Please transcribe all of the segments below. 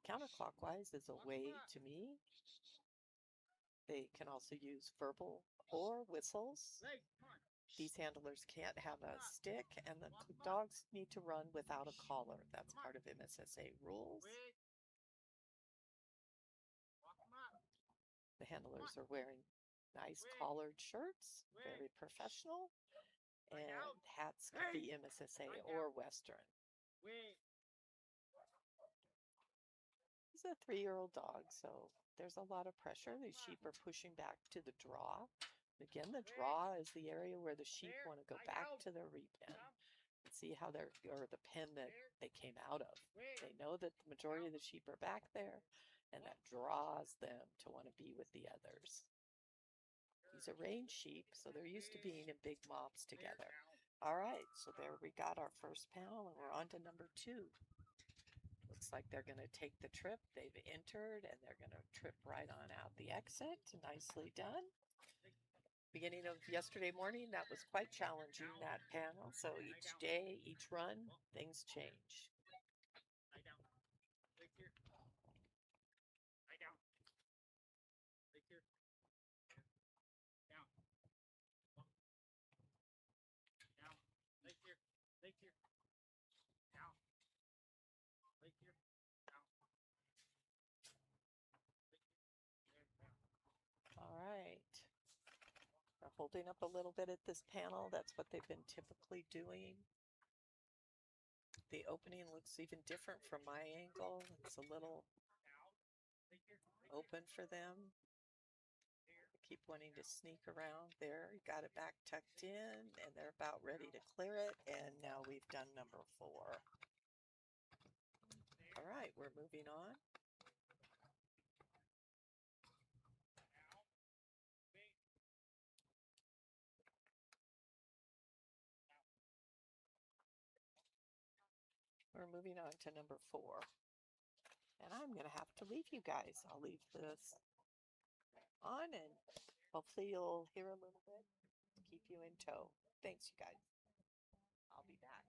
Counterclockwise is a way to me. They can also use verbal or whistles. These handlers can't have a stick, and the dogs need to run without a collar. That's part of MSSA rules. The handlers are wearing nice collared shirts, very professional, and hats could be MSSA or Western. He's a 3-year-old dog, so there's a lot of pressure. These sheep are pushing back to the draw. Again, the draw is the area where the sheep want to go back to their repen. See how they're, or the pen that they came out of. They know that the majority of the sheep are back there, and that draws them to want to be with the others. These are range sheep, so they're used to being in big mobs together. All right, so there we got our first panel, and we're on to number 2. Looks like they're going to take the trip. They've entered, and they're going to trip right on out the exit. Nicely done. Beginning of yesterday morning, that was quite challenging, that panel. So each day, each run, things change. All right. They're holding up a little bit at this panel. That's what they've been typically doing. The opening looks even different from my angle. It's a little open for them. They keep wanting to sneak around there. You got it back tucked in, and they're about ready to clear it. And now we've done number 4. All right, we're moving on. We're moving on to number 4. And I'm going to have to leave you guys. I'll leave this on, and hopefully you'll hear a little bit to keep you in tow. Thanks, you guys. I'll be back.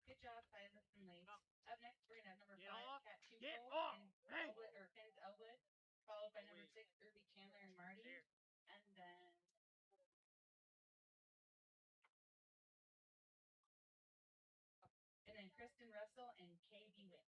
Good job, Silas and Lace. Up next, we're going to have number 5, Cat 2 Fold, and Elwood, or Finn's Elwood, followed by number 6, Irby Chandler and Marty, and then Kristen Russell and KB Witt.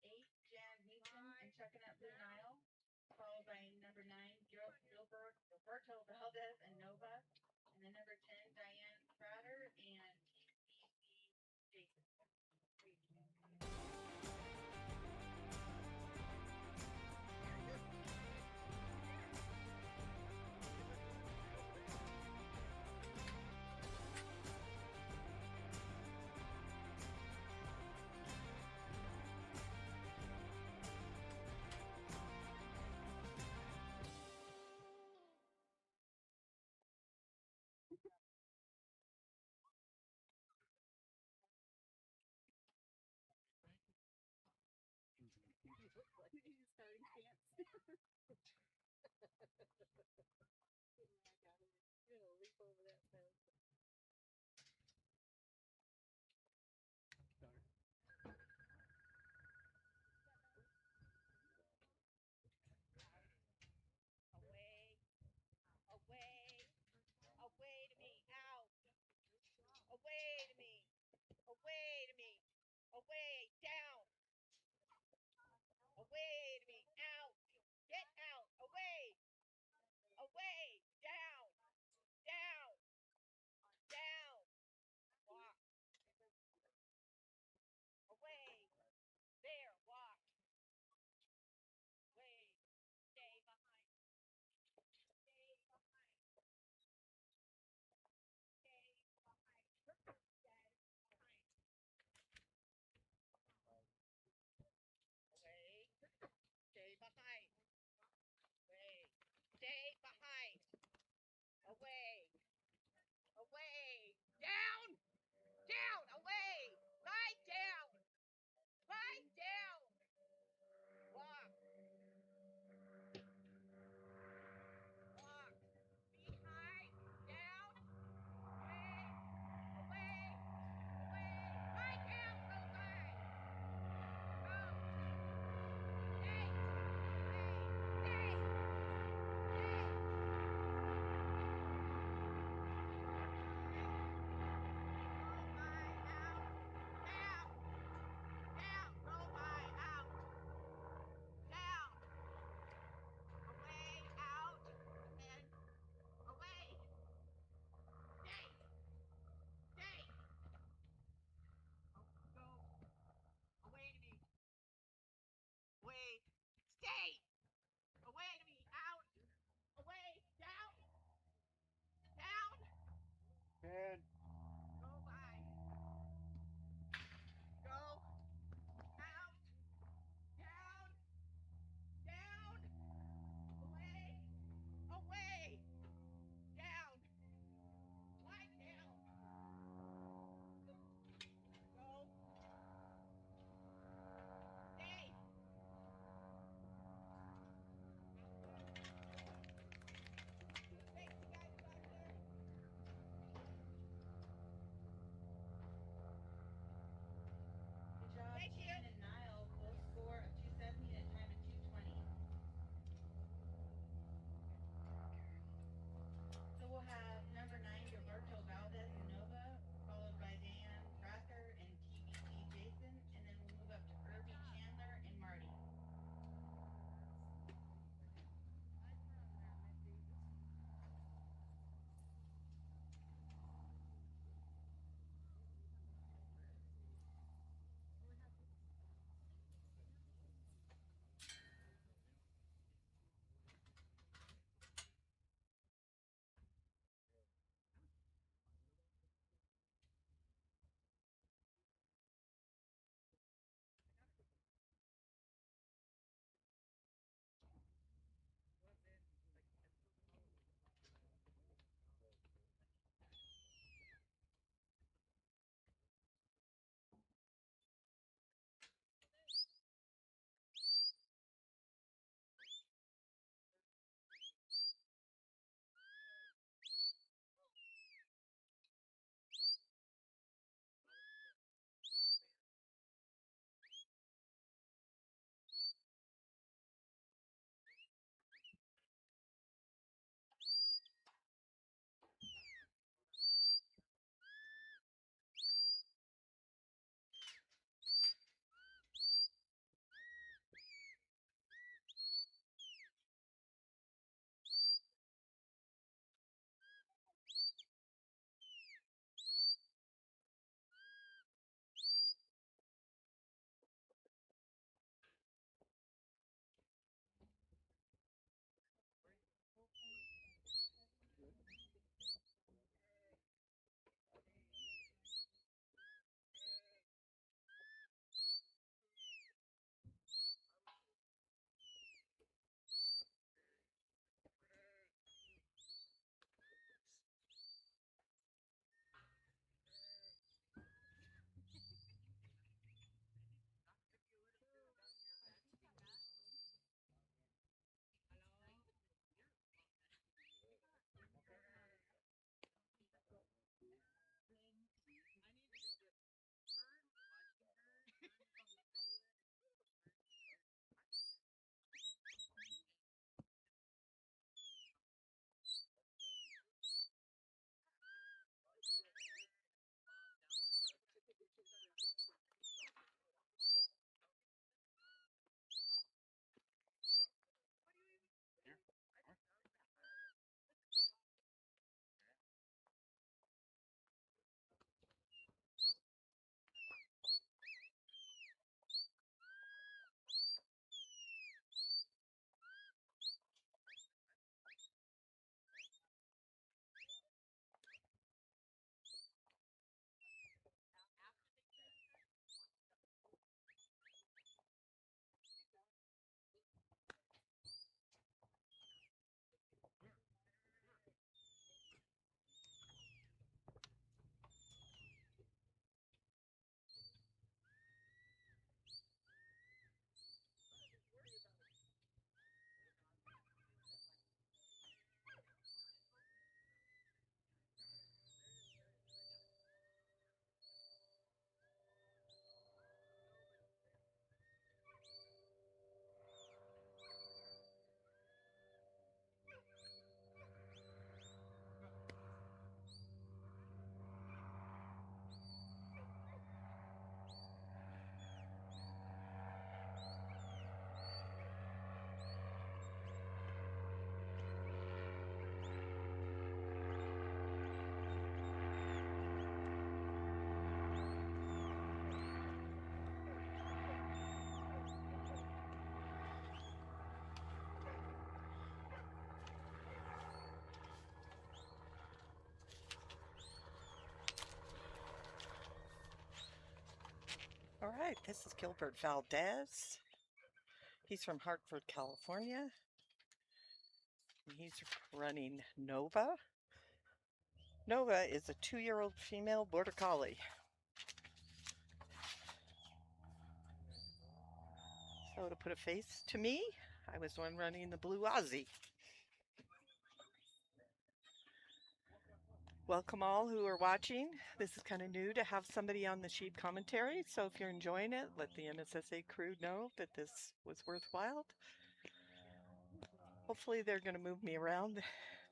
8, Jan Meacham and Chucking Up Blue Nile, followed by number 9, Gilberto Valdez and Nova, and then number 10, Diane Prater and TBC Jason. He's starting camps. You're gonna leap over that fence. Away, away, away to me, out, away to me, away to me, away, down, away to me, out, get out, away, away, down, down. All right, this is Gilbert Valdez. He's from Hartford, California. He's running Nova. Nova is a 2-year-old female border collie. So to put a face to me, I was the one running the blue Aussie. Welcome all who are watching. This is kind of new to have somebody on the sheep commentary. So if you're enjoying it, let the MSSA crew know that this was worthwhile. Hopefully they're going to move me around.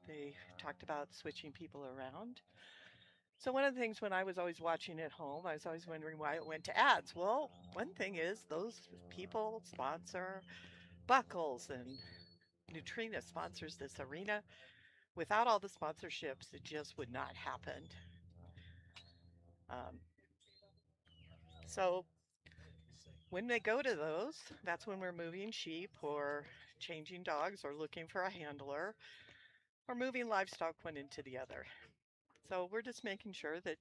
They talked about switching people around. So one of the things when I was always watching at home, I was always wondering why it went to ads. Well, one thing is those people sponsor Buckles, and Nutrena sponsors this arena. Without all the sponsorships, it just would not happen. Um, so when they go to those, that's when we're moving sheep or changing dogs or looking for a handler or moving livestock one into the other. So we're just making sure that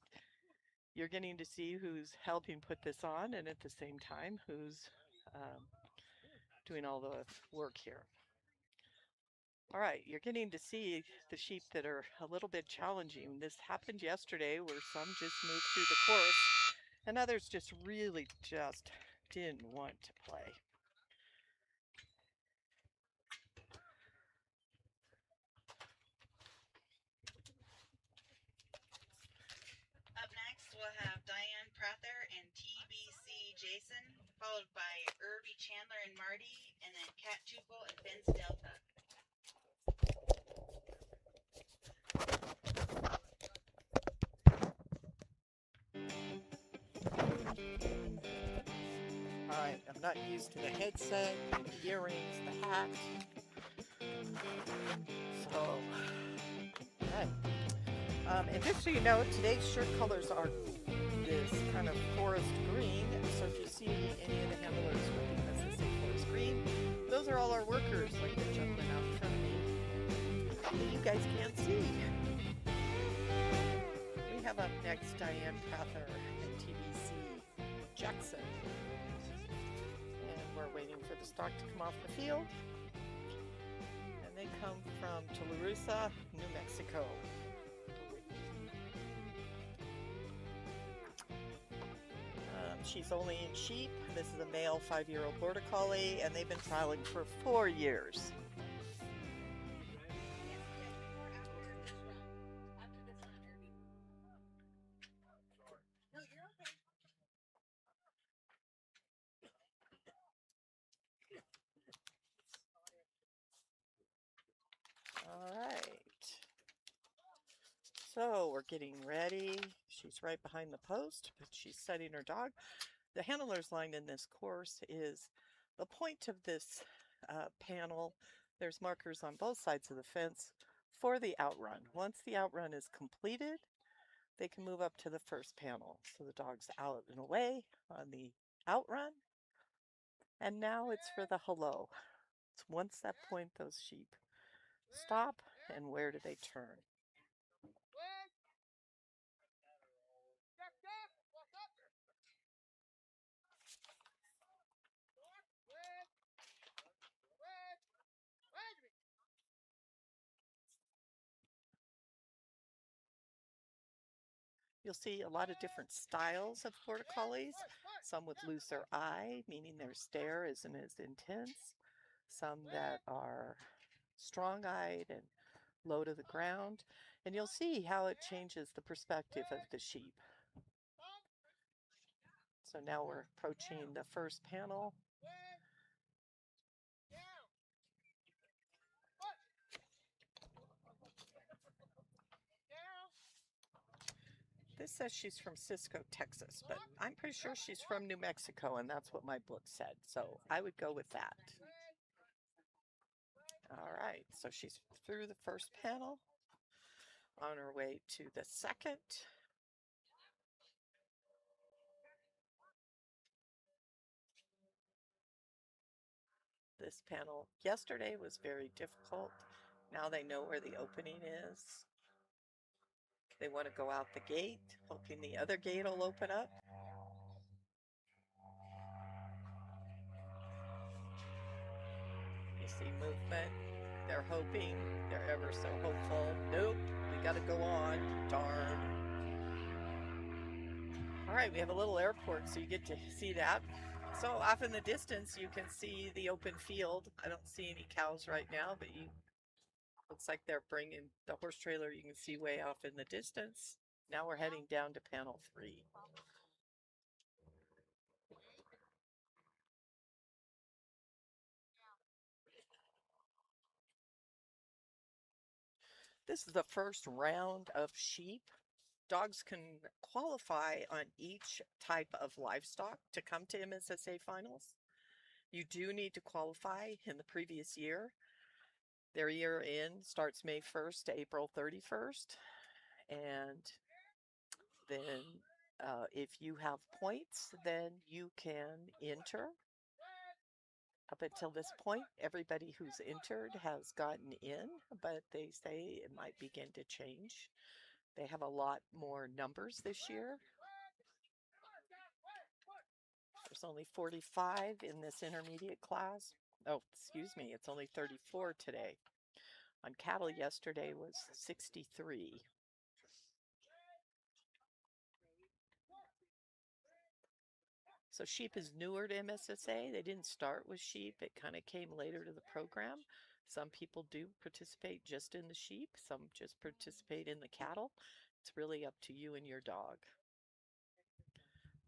you're getting to see who's helping put this on and at the same time who's doing all the work here. All right, you're getting to see the sheep that are a little bit challenging. This happened yesterday where some just moved through the course and others just really just didn't want to play. Up next, we'll have Diane Prather and TBC Jason, followed by Irby Chandler and Marty, and then Kat Tupel and Vince Delta. All right, I'm not used to the headset, the earrings, the hat. So, all right. And just so you know, today's shirt colors are this kind of forest green. So if you see any of the handlers with the MSSA forest green, those are all our workers, like the gentleman out in front of me that you guys can't see. We have up next Diane Prather and TBC Jackson. And we're waiting for the stock to come off the field. And they come from Tularosa, New Mexico. She's only in sheep. This is a male 5-year-old border collie, and they've been trialing for 4 years. All right. So we're getting ready. She's right behind the post, but she's setting her dog. The handler's line in this course is the point of this panel. There's markers on both sides of the fence for the outrun. Once the outrun is completed, they can move up to the first panel. So the dog's out and away on the outrun. And now it's for the hello. It's once that point those sheep stop, and where do they turn? You'll see a lot of different styles of border collies, some with looser eye, meaning their stare isn't as intense, some that are strong-eyed and low to the ground, and you'll see how it changes the perspective of the sheep. So now we're approaching the first panel. This says she's from Cisco, Texas, but I'm pretty sure she's from New Mexico, and that's what my book said, so I would go with that. All right, so she's through the first panel, on her way to the second. This panel yesterday was very difficult. Now they know where the opening is. They want to go out the gate, hoping the other gate will open up. movement. They're hoping. They're ever so hopeful. Nope, we got to go on. Darn. All right, we have a little airport, so you get to see that. So off in the distance, you can see the open field. I don't see any cows right now, but looks like they're bringing the horse trailer. You can see way off in the distance. Now we're heading down to panel 3. This is the first round of sheep. Dogs can qualify on each type of livestock to come to MSSA finals. You do need to qualify in the previous year. Their year in starts May 1st to April 31st. And then if you have points, then you can enter. Up until this point, everybody who's entered has gotten in, but they say it might begin to change. They have a lot more numbers this year. There's only 45 in this intermediate class. Oh, excuse me, it's only 34 today. On cattle yesterday was 63. So sheep is newer to MSSA. They didn't start with sheep. It kind of came later to the program. Some people do participate just in the sheep. Some just participate in the cattle. It's really up to you and your dog.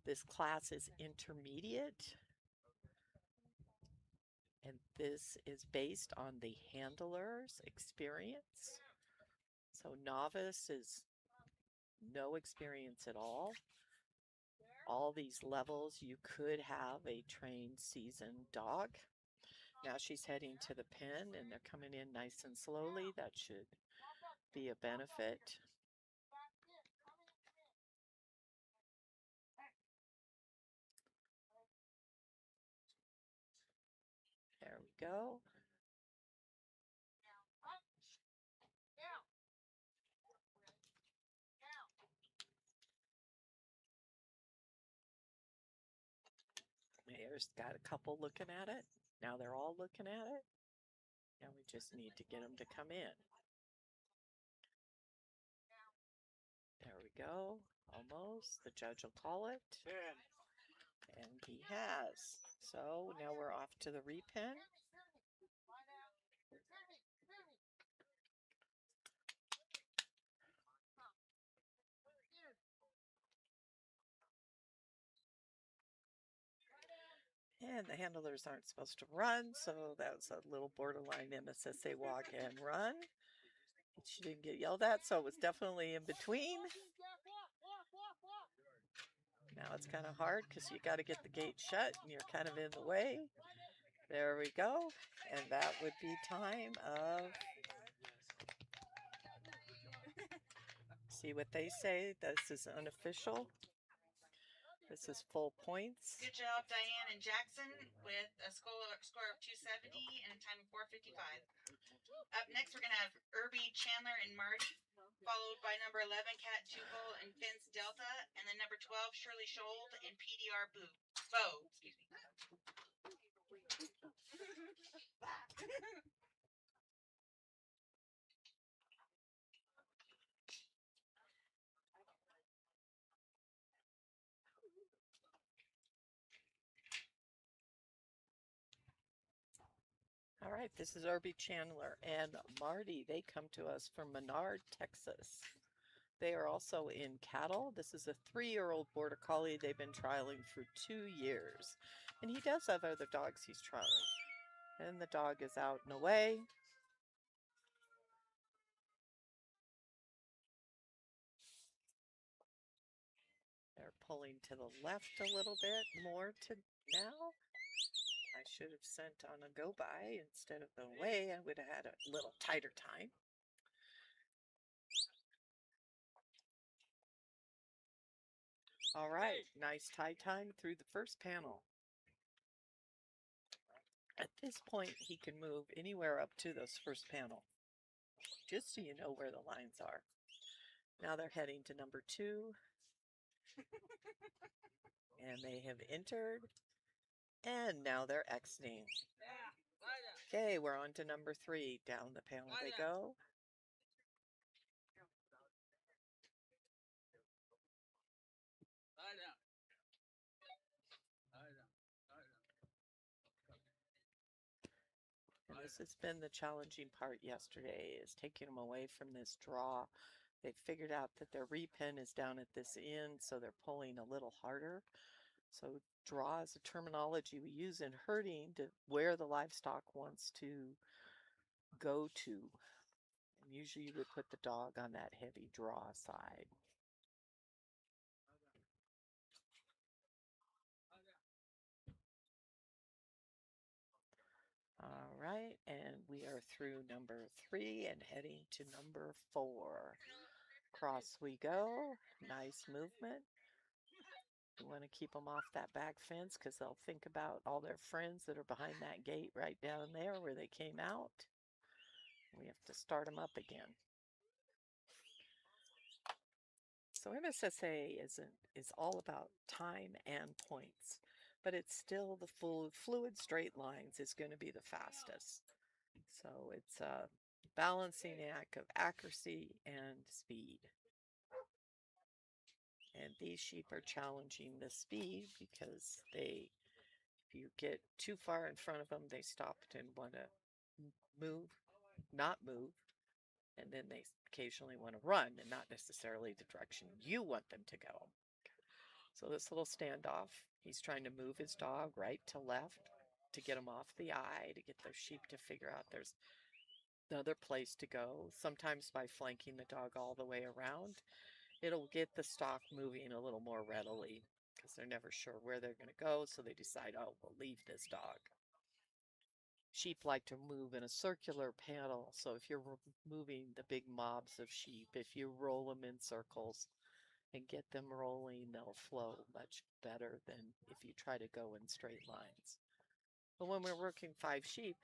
This class is intermediate. And this is based on the handler's experience. So novice is no experience at all. All these levels, you could have a trained, seasoned dog. Now she's heading to the pen and they're coming in nice and slowly. That should be a benefit. There we go. Mayor's got a couple looking at it. Now they're all looking at it. Now we just need to get them to come in. There we go. Almost. The judge will call it. And he has. So now we're off to the repen. And the handlers aren't supposed to run, so that was a little borderline MSSA walk and run. She didn't get yelled at, so it was definitely in between. Now it's kind of hard because you got to get the gate shut and you're kind of in the way. There we go. And that would be time of... See what they say. This is unofficial. This is full points. Good job, Diane and Jackson, with a score of 270 and a time of 4:55. Up next, we're going to have Irby, Chandler, and Marty, followed by number 11, Kat Tupel and Vince Delta, and then number 12, Shirley Schold and PDR Bo. Excuse me. All right, this is Irby, Chandler, and Marty. They come to us from Menard, Texas. They are also in cattle. This is a 3-year-old border collie they've been trialing for 2 years. And he does have other dogs he's trialing. And the dog is out and away. They're pulling to the left a little bit more to now. I should have sent on a go by instead of away. I would have had a little tighter time. All right, nice tie time through the first panel. At this point, he can move anywhere up to this first panel, just so you know where the lines are. Now they're heading to number 2. And they have entered. And now they're exiting. Okay, we're on to number 3. Down the panel they go. And this has been the challenging part yesterday, is taking them away from this draw. They figured out that their repen is down at this end, so they're pulling a little harder. So draw is a terminology we use in herding to where the livestock wants to go to. And usually you would put the dog on that heavy draw side. All right, and we are through number 3 and heading to number 4. Cross we go. Nice movement. You want to keep them off that back fence because they'll think about all their friends that are behind that gate right down there where they came out. We have to start them up again. So MSSA is all about time and points, but it's still the full fluid straight lines is going to be the fastest. So it's a balancing act of accuracy and speed. And these sheep are challenging the speed because if you get too far in front of them, they stop and want to not move, and then they occasionally want to run and not necessarily the direction you want them to go. So this little standoff, he's trying to move his dog right to left to get him off the eye, to get those sheep to figure out there's another place to go. Sometimes by flanking the dog all the way around, it'll get the stock moving a little more readily because they're never sure where they're going to go, so they decide, oh, we'll leave this dog. Sheep like to move in a circular panel, so if you're moving the big mobs of sheep, if you roll them in circles and get them rolling, they'll flow much better than if you try to go in straight lines. But when we're working 5 sheep,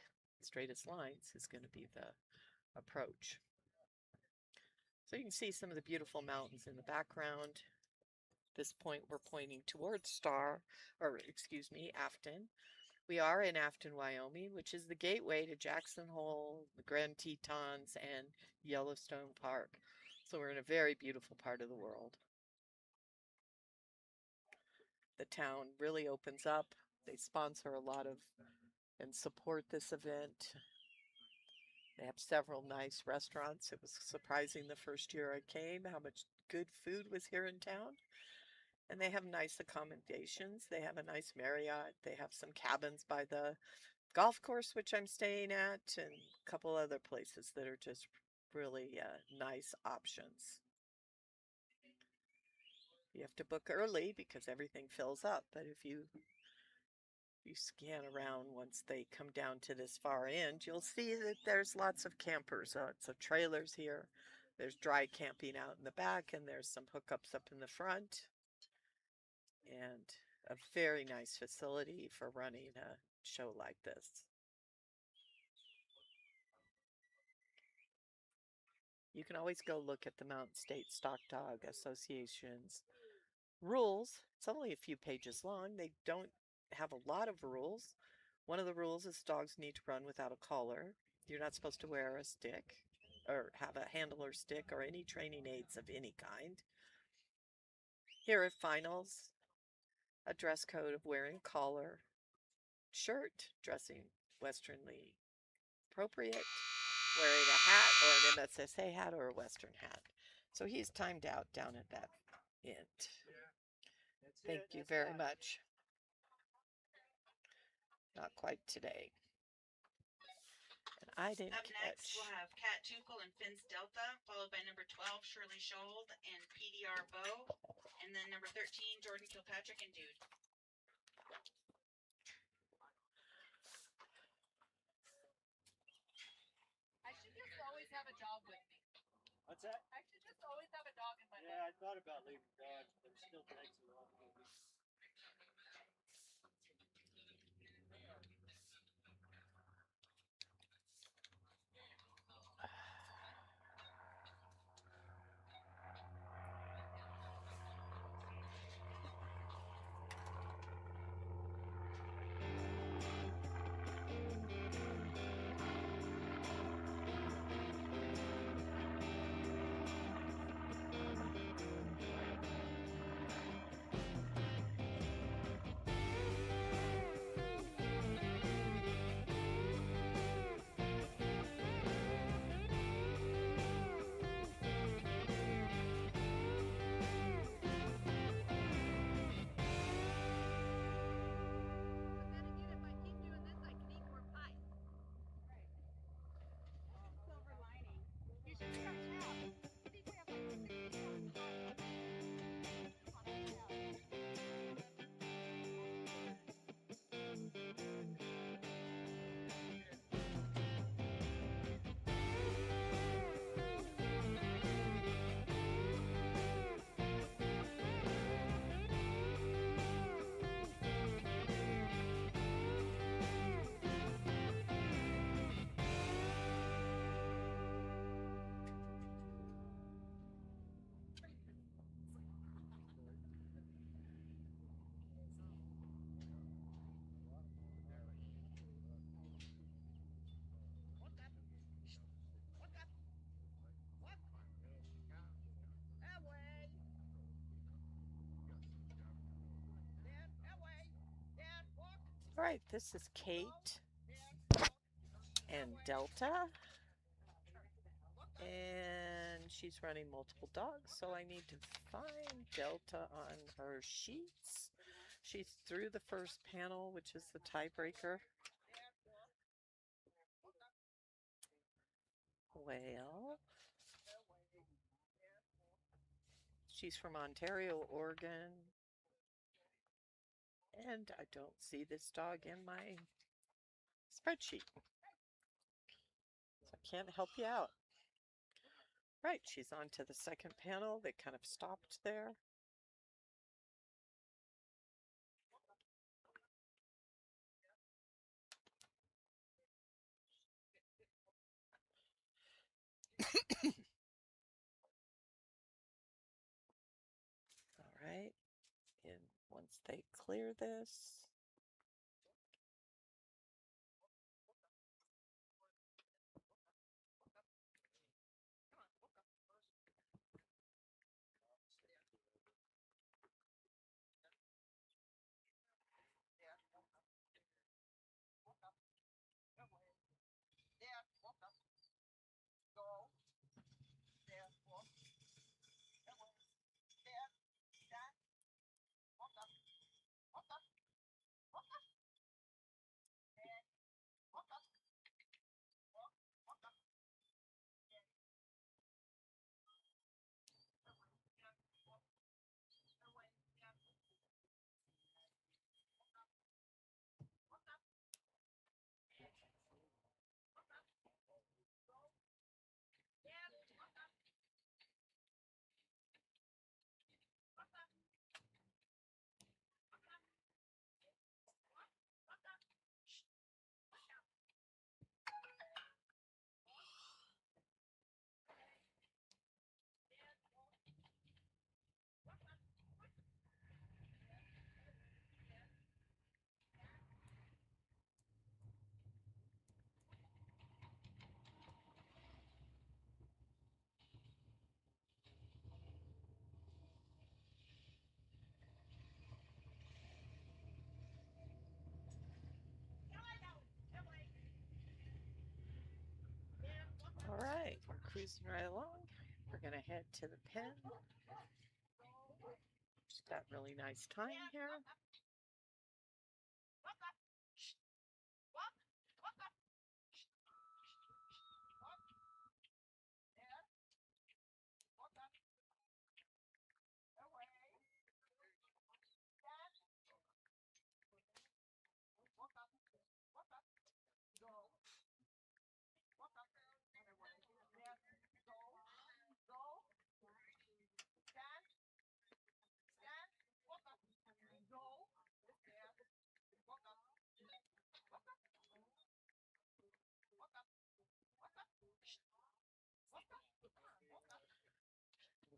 straightest lines is going to be the approach. So you can see some of the beautiful mountains in the background. At this point, we're pointing towards Afton. We are in Afton, Wyoming, which is the gateway to Jackson Hole, the Grand Tetons, and Yellowstone Park. So we're in a very beautiful part of the world. The town really opens up. They sponsor a lot of and support this event. They have several nice restaurants. It was surprising the first year I came how much good food was here in town. And they have nice accommodations. They have a nice Marriott. They have some cabins by the golf course, which I'm staying at, and a couple other places that are just really nice options. You have to book early because everything fills up, but if you scan around once they come down to this far end, you'll see that there's lots of campers, lots of trailers here. There's dry camping out in the back, and there's some hookups up in the front, and a very nice facility for running a show like this. You can always go look at the Mountain State Stock Dog Association's rules. It's only a few pages long. They don't have a lot of rules. One of the rules is dogs need to run without a collar. You're not supposed to wear a stick or have a handler stick or any training aids of any kind. Here at finals, a dress code of wearing a collar, shirt, dressing westernly appropriate, wearing a hat or an MSSA hat or a western hat. So he's timed out down at that end. Thank you very much. Not quite today. And I didn't Up next, catch. we'll have Cat Tukel and Finn's Delta, followed by number 12, Shirley Shold and PDR Bow, and then number 13, Jordan Kilpatrick and Dude. I should just always have a dog with me. What's that? I should just always have a dog in my Yeah, bed. I thought about leaving dogs, but it still takes a while. All right, this is Kate and Delta. And she's running multiple dogs, so I need to find Delta on her sheets. She's through the first panel, which is the tiebreaker. Well, she's from Ontario, Oregon. And I don't see this dog in my spreadsheet. So I can't help you out. Right, she's on to the second panel. They kind of stopped there. All right, and once they clear this, all right, we're cruising right along. We're gonna head to the pen. She's got really nice time here.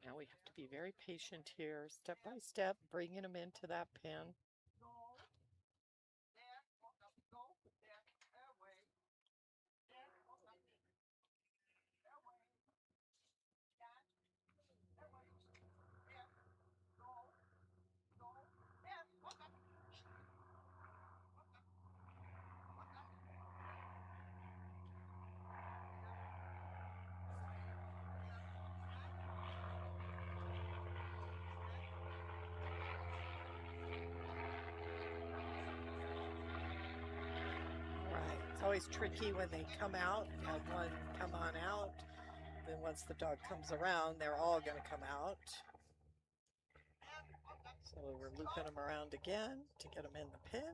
Now we have to be very patient here, step by step, bringing them into that pen. It's always tricky when they come out. We had one come on out. Then once the dog comes around, they're all going to come out. So we're looping them around again to get them in the pen.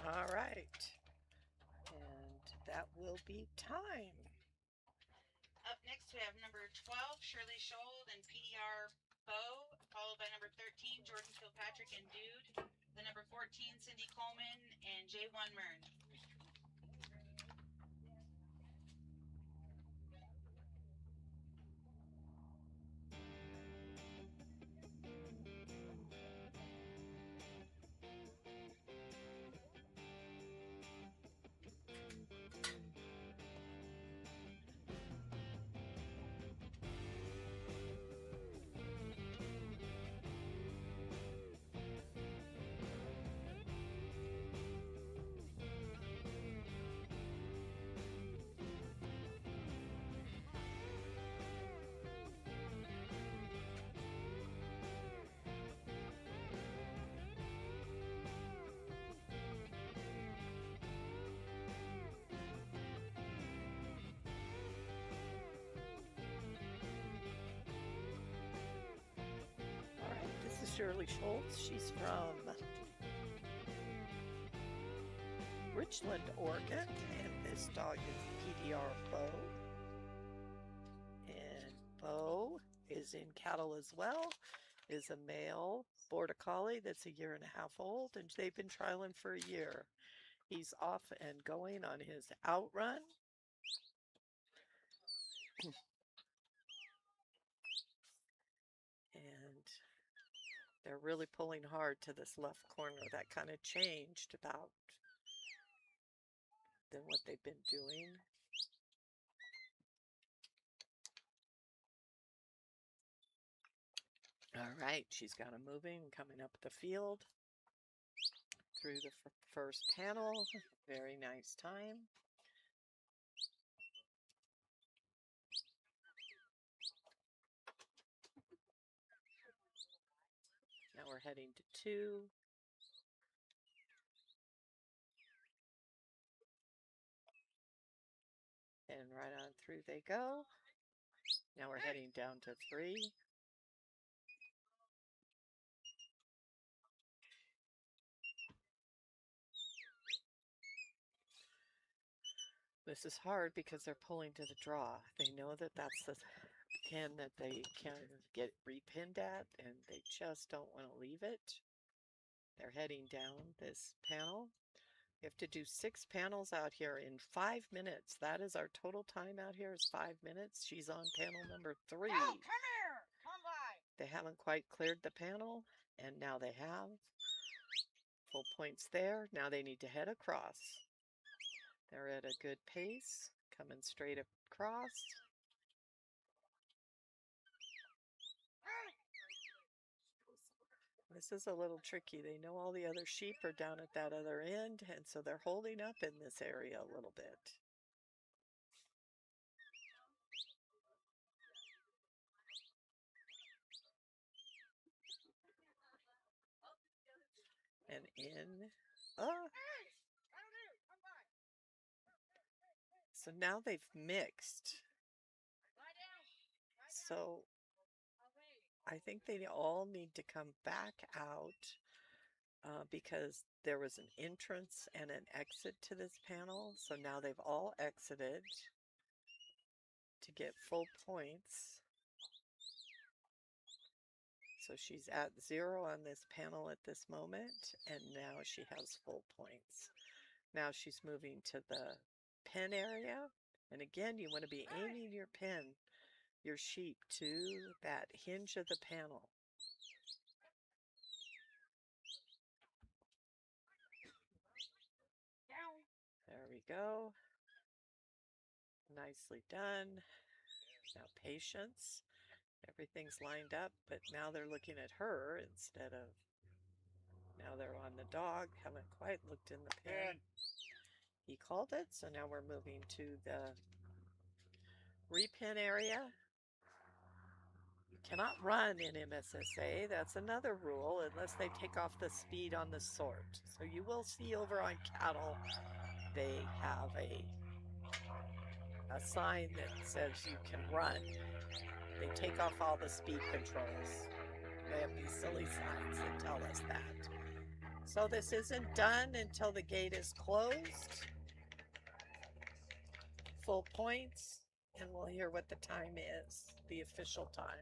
All right, and that will be time. Up next, we have number 12, Shirley Scholl and PDR Bow, followed by number 13, Jordan Kilpatrick and Dude. The number 14, Cindy Coleman and J1 Mern. Shirley Schultz. She's from Richland, Oregon, and this dog is PDR Bo. And Bo is in cattle as well, is a male Border Collie that's 1.5 years old, and they've been trialing for a year. He's off and going on his outrun. And they're really pulling hard to this left corner. That kind of changed about than what they've been doing. All right, she's got him moving, coming up the field through the first panel. Very nice time. Now we're heading to 2. And right on through they go. Now we're heading down to 3. This is hard because they're pulling to the draw. They know that that's the pin that they can get repinned at, and they just don't want to leave it. They're heading down this panel. You have to do 6 panels out here in 5 minutes. That is our total time out here is 5 minutes. She's on panel number 3. Oh, come here! Come by! They haven't quite cleared the panel, and now they have. Full points there. Now they need to head across. They're at a good pace, coming straight across. This is a little tricky. They know all the other sheep are down at that other end, and so they're holding up in this area a little bit. And in. So now they've mixed. So I think they all need to come back out because there was an entrance and an exit to this panel. So now they've all exited to get full points. So she's at 0 on this panel at this moment, and now she has full points. Now she's moving to the pen area, and again, you want to be aiming your pen, your sheep, to that hinge of the panel. There we go. Nicely done. Now patience. Everything's lined up, but now they're looking at her instead of, now they're on the dog. Haven't quite looked in the pen. He called it, so now we're moving to the repin area. You cannot run in MSSA. That's another rule unless they take off the speed on the sort. So you will see over on cattle, they have a sign that says you can run. They take off all the speed controls. They have these silly signs that tell us that. So this isn't done until the gate is closed. Full points, and we'll hear what the time is, the official time.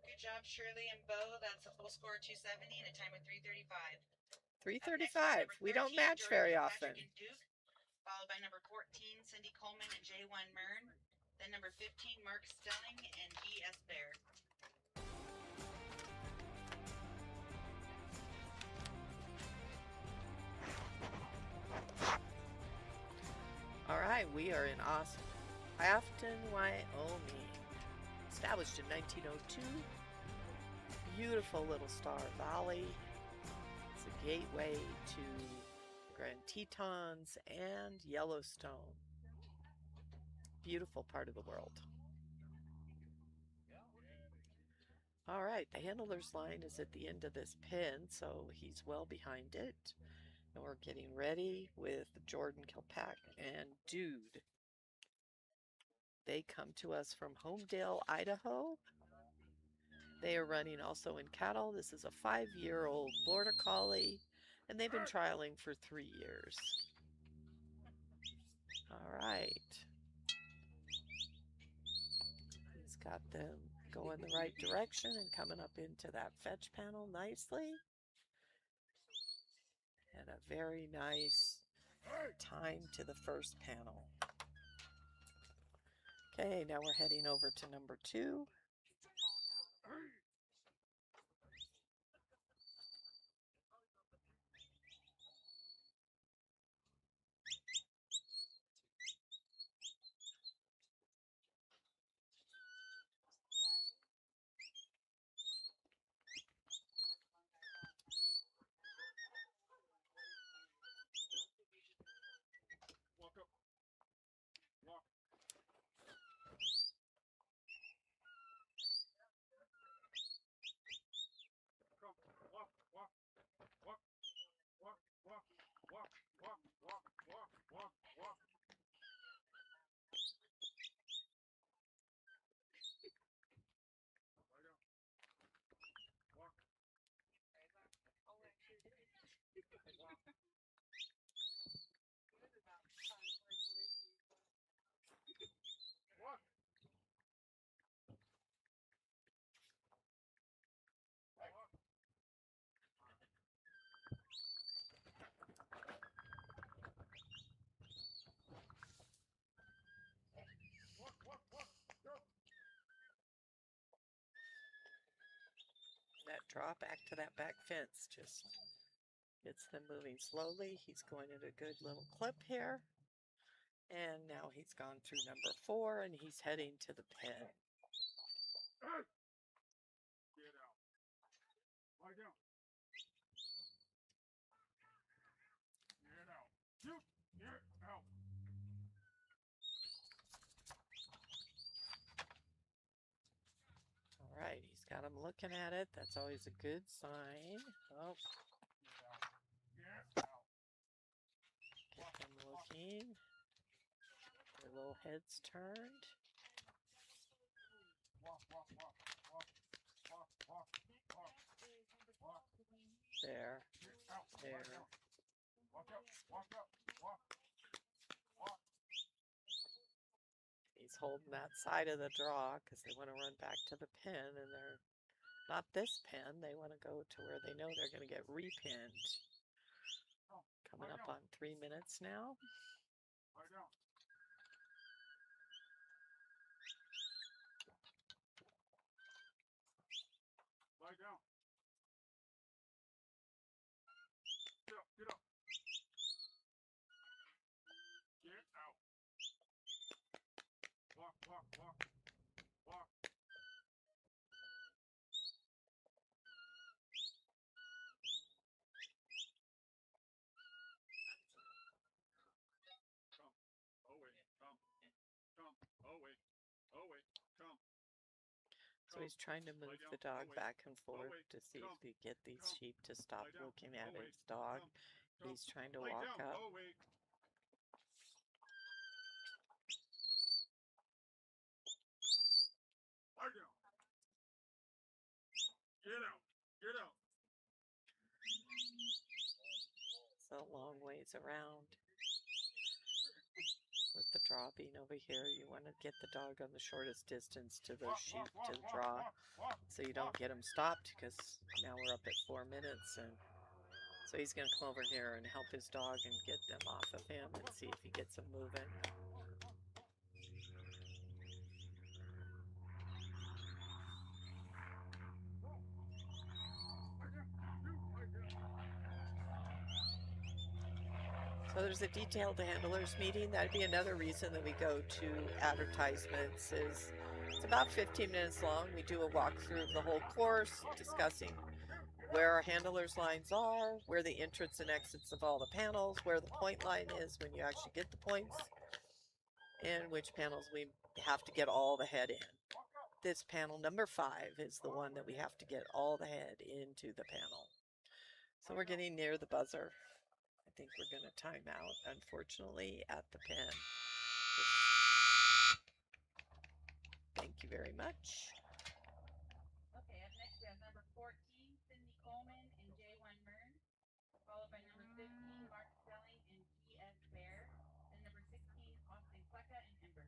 Good job, Shirley and Bo. That's a full score of 270 and a time of 3:35. 3:35. We don't match very often. Duke, followed by number 14, Cindy Coleman and J1 Mern. Then number 15, Mark Stelling and B.S. Bear. All right, we are in Afton, Wyoming. Established in 1902. Beautiful little Star Valley. It's a gateway to Grand Tetons and Yellowstone. Beautiful part of the world. All right, the handler's line is at the end of this pen, so he's well behind it. And we're getting ready with Jordan Kilpack and Dude. They come to us from Homedale, Idaho. They are running also in cattle. This is a 5-year-old border collie, and they've been trialing for 3 years. All right. He's got them going the right direction and coming up into that fetch panel nicely. And a very nice time to the first panel. Okay, now we're heading over to number 2. Walk up. Walk. Come. Walk. Walk. Walk. Walk. Walk. Walk. Walk. Walk. Walk. Walk. Walk. Lie down. Walk. Walk. Walk. Walk. Walk. Walk. Go. That draw back to that back fence just gets them moving slowly. He's going at a good little clip here. And now he's gone through number 4 and he's heading to the pen. Get out. Lie down. Get out. You get out. All right, he's got him looking at it. That's always a good sign. Oh, Get out. get them looking. Their little heads turned. Walk. Walk. Walk. Walk. Walk. Walk. Walk. Walk. There. Get out. Lie There. down. Walk up. Walk up. Walk. Walk. He's holding that side of the draw because they want to run back to the pen, and they're not this pen. They want to go to where they know they're going to get repinned. Coming up on 3 minutes now. Lie down. Lie down. Get up. Get up. Get out. Walk. Walk. Walk. Walk. Come. Away. Come. Come. Away. Away. Come. So he's trying to move the dog back and forth to see if he get these sheep to stop looking at his dog. He's trying to walk up. Away. Lie down. Get out. Get out. It's a long ways around. With the draw being over here, you want to get the dog on the shortest distance to those sheep to the draw, so you don't get them stopped, because now we're up at 4 minutes, and so he's going to come over here and help his dog and get them off of him and see if he gets them moving. So there's a detailed handlers meeting. That'd be another reason that we go to advertisements. Is it's about 15 minutes long. We do a walkthrough of the whole course, discussing where our handlers lines are, where the entrance and exits of all the panels, where the point line is when you actually get the points, and which panels we have to get all the head in. This panel number 5 is the one that we have to get all the head into the panel. So we're getting near the buzzer. I think we're going to time out, unfortunately, at the pen. Thank you very much. Okay, followed by number 15, Mark Stelling and GS Bear, then number 16, Austin Klecka and Ember.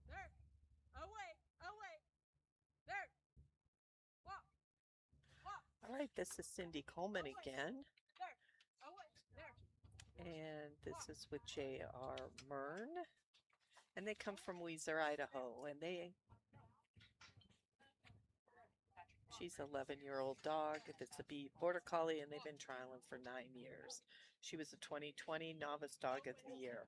There. Away. Away. There. Walk. Walk. All right, this is Cindy Coleman again, There. Away. There. and this is with J.R. Mern, and they come from Weiser, Idaho, and she's an 11-year-old dog. It's a border collie, and they've been trialing for 9 years. She was a 2020 Novice Dog of the Year.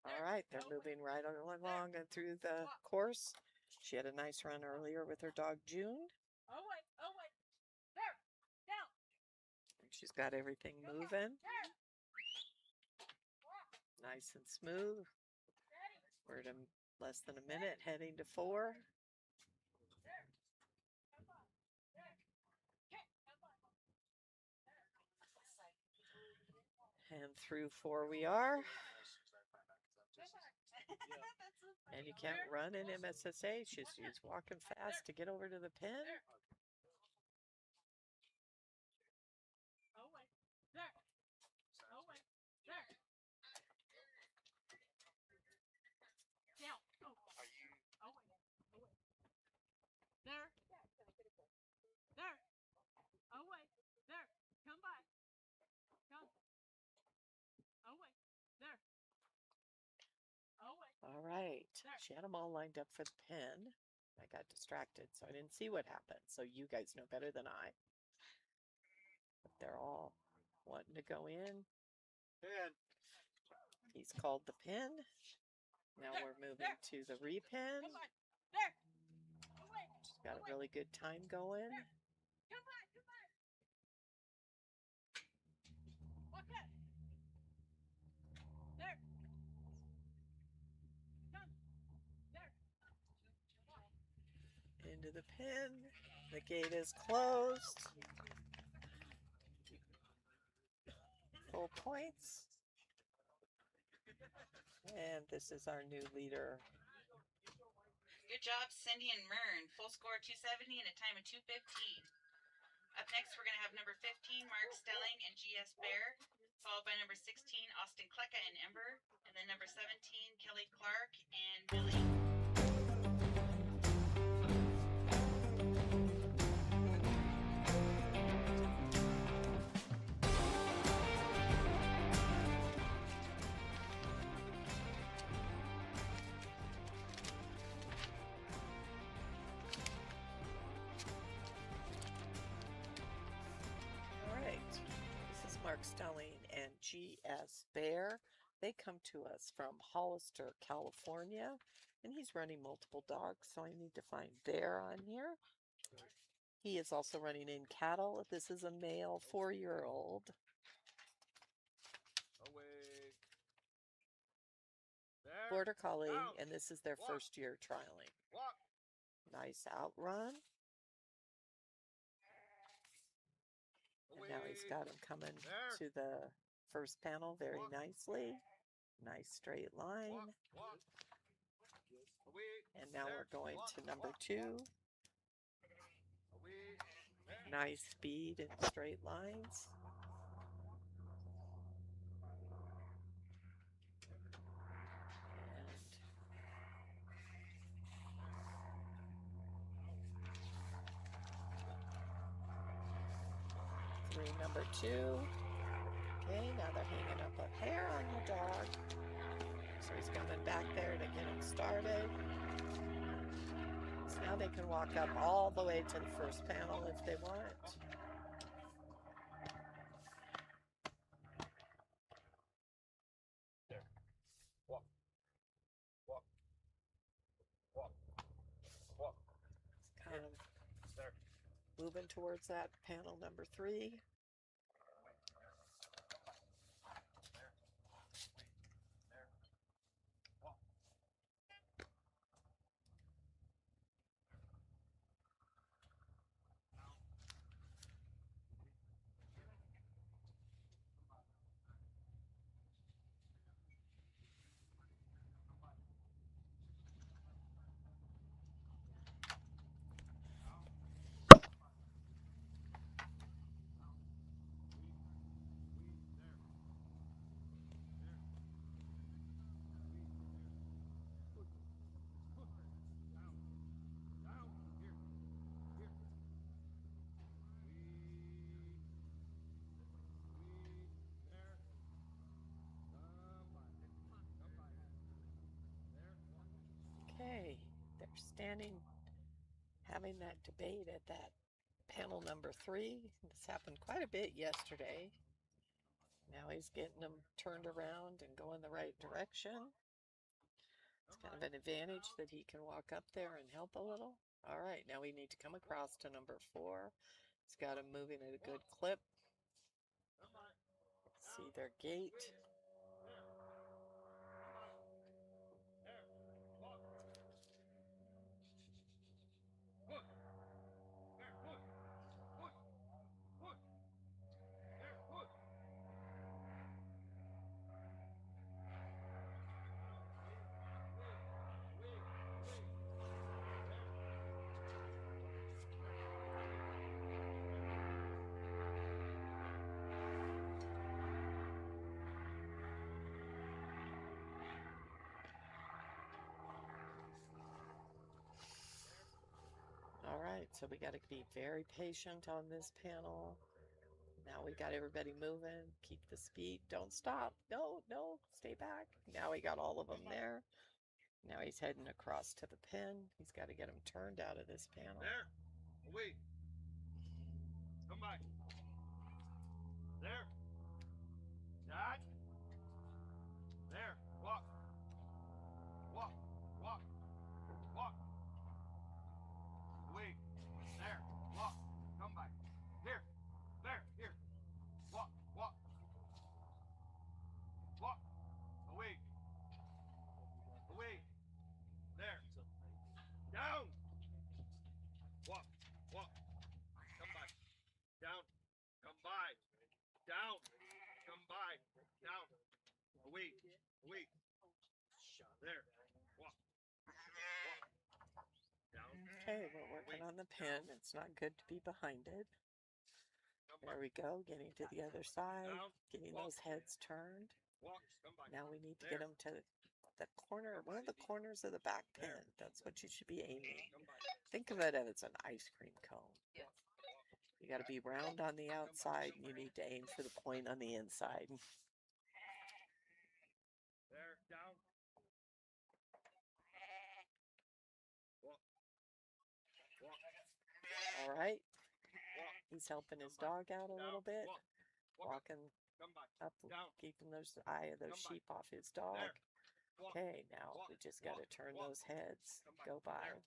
All right, they're moving right along and through the course. She had a nice run earlier with her dog June. Away. Away. There. Down. She's got everything moving. Nice and smooth. We're at less than a minute, heading to 4. And through 4 we are. And you can't run in MSSA. She's walking fast to get over to the pen. Away. There. Away. There. Down. Oh. Away. Away. There. There. Away. There. Come by. Come. Away. There. Away. All right. She had them all lined up for the pen. I got distracted, so I didn't see what happened. So you guys know better than I. But they're all wanting to go in. Pen. He's called the pen. Now we're moving to the repen. Come by. There. Away. She's got a really good time going. Come by. Come by. Walk up. There. Come. There. Into the pen. The gate is closed. Full points. And this is our new leader. Good job, Cindy and Mern. Full score 270 and a time of 2:15. Up next, we're going to have number 15, Mark Stelling and GS Bear, followed by number 16, Austin Klecka and Ember, and then number 17, Kelly Clark and Billy. Mark Stelling and GS Bear. They come to us from Hollister, California, and he's running multiple dogs, so I need to find Bear on here. He is also running in cattle. This is a male 4-year-old. Away. There. Border Collie, Out. and this is their Walk. first year trialing. Walk. Nice outrun. And now he's Away. got him coming There. to the first panel very Walk. nicely. Nice straight line. Walk. Walk. Away. And now There. we're going Walk. to number Walk. 2. Away. There. Nice speed and straight lines. And number 2. Okay, now they're hanging up a hair on the dog. So he's coming back there to get him started. He's Now they can walk up all the way to the first panel if they want. There. Walk. Walk. Walk. Walk. Kind of There. moving towards that panel number 3. There. Walk. Okay, they're standing, having that debate at that panel number 3. This happened quite a bit yesterday. Now he's getting them turned around and going the right direction. It's kind of an advantage that he can walk up there and help a little. All right, now we need to come across to number 4. He's got them moving at a good clip. See their gait. All right, so we got to be very patient on this panel. Now we got everybody moving. Keep the speed. Don't stop. No, no, stay back. Now we got all of them there. Now he's heading across to the pin. He's got to get them turned out of this panel. There. Away. Come back. There. Dad. There. Walk. Walk. Walk. Walk. Away. There. Walk. Come back. Here. There. Here. Walk. Walk. Walk. Away. Away. There. Down. Walk. Walk. Come back. Down. Come by. Down. Come by. Down. Away. Away. There. Walk. Walk. Down. Okay, we're working on the pin. It's not good to be behind it. Come There back. we go, getting to the other side, Down. getting Walk. those heads turned. Walk. Come back. Now we need to There. get them to the corner, one of the corners of the back pin. That's what you should be aiming. Come back. Think of it as an ice cream cone. You got to be round on the outside, and you need to aim for the point on the inside. There. Down. Walk. Walk. All right, Walk. he's helping his dog out a little bit, Walk. Walk. walking Come back. up, Down. keeping those eye of those Come back. sheep off his dog. There. Walk. Okay, now Walk. we just got to Walk. turn Walk. those heads. Come back. Go by. There.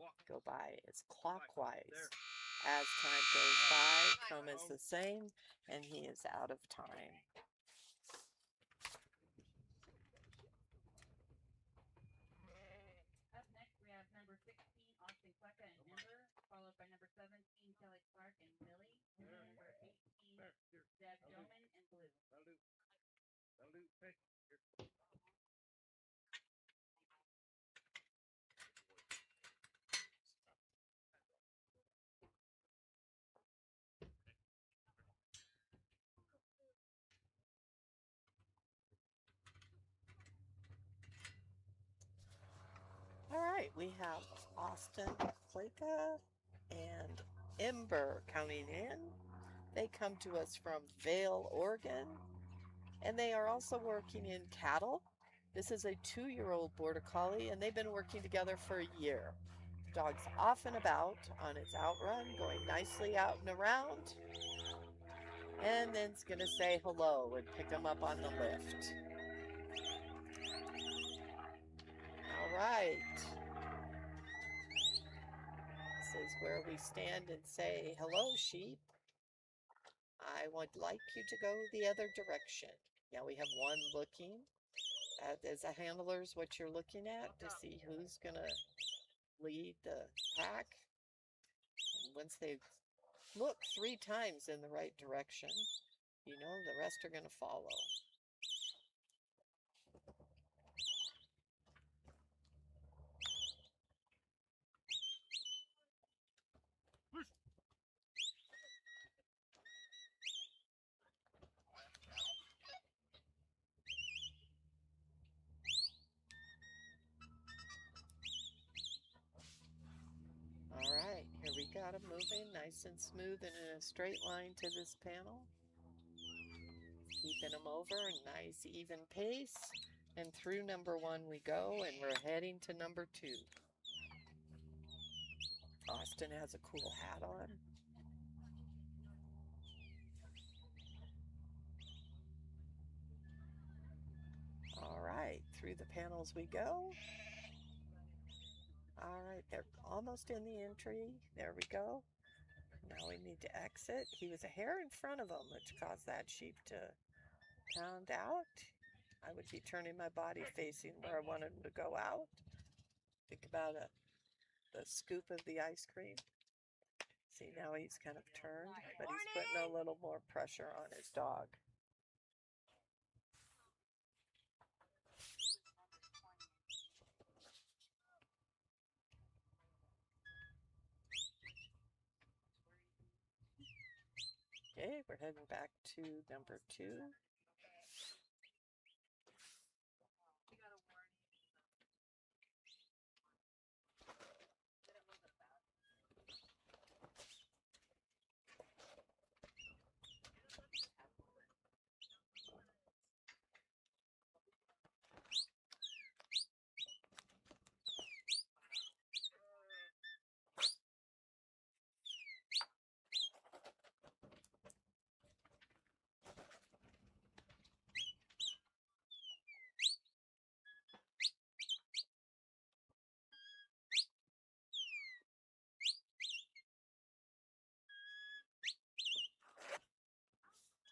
Walk. Go by. It's back. clockwise. There. As time goes by, Chrome is the same, and he is out of time. Up next, we have number 16, Austin Quecca and Ember, followed by number 17, Kelly Clark and Millie, and then number 18, There. Here. Deb Doman and Blue. That'll do. That'll do. Hey. Here. All right, we have Austin Quecca and Ember coming in. They come to us from Vale, Oregon, and they are also working in cattle. This is a 2-year-old border collie, and they've been working together for a year. Dog's off and about on its outrun, going nicely out and around. And then it's going to say hello and pick him up on the lift. All right. This is where we stand and say, hello, sheep. I would like you to go the other direction. Now we have one looking as a handler's what you're looking at to see who's going to lead the pack. And once they look 3 times in the right direction, you know the rest are going to follow. All right, here we got them moving nice and smooth and in a straight line to this panel. Keeping them over a nice even pace. And through number 1 we go, and we're heading to number 2. Austin has a cool hat on. All right, through the panels we go. All right, they're almost in the entry. There we go. Now we need to exit. He was a hair in front of him, which caused that sheep to pound out. I would be turning my body facing where I wanted him to go out. Think about the scoop of the ice cream. See, now he's kind of turned, but he's putting a little more pressure on his dog. Okay, we're heading back to number 2.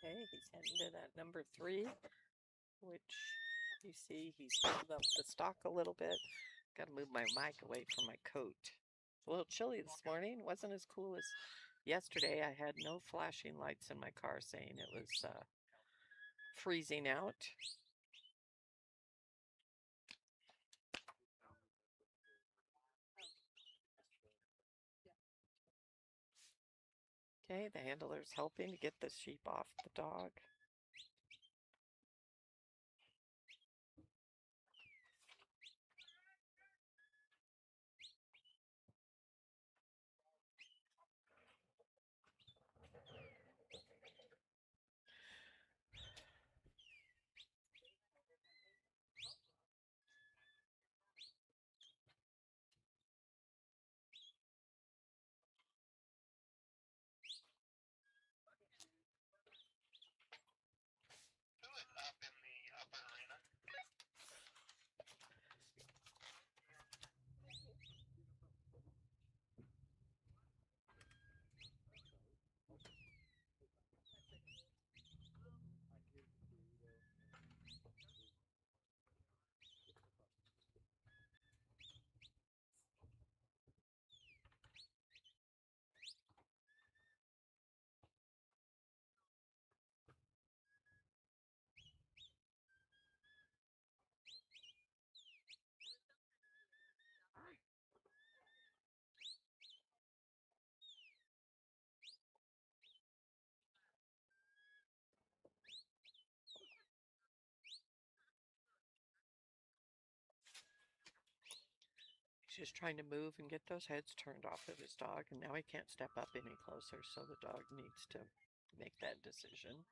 Okay, he's heading to that number 3, which you see he's pulled up the stock a little bit. Got to move my mic away from my coat. It's a little chilly this morning. Wasn't as cool as yesterday. I had no flashing lights in my car saying it was freezing out. Okay, the handler's helping to get the sheep off the dog. He's just trying to move and get those heads turned off of his dog, and now he can't step up any closer, so the dog needs to make that decision.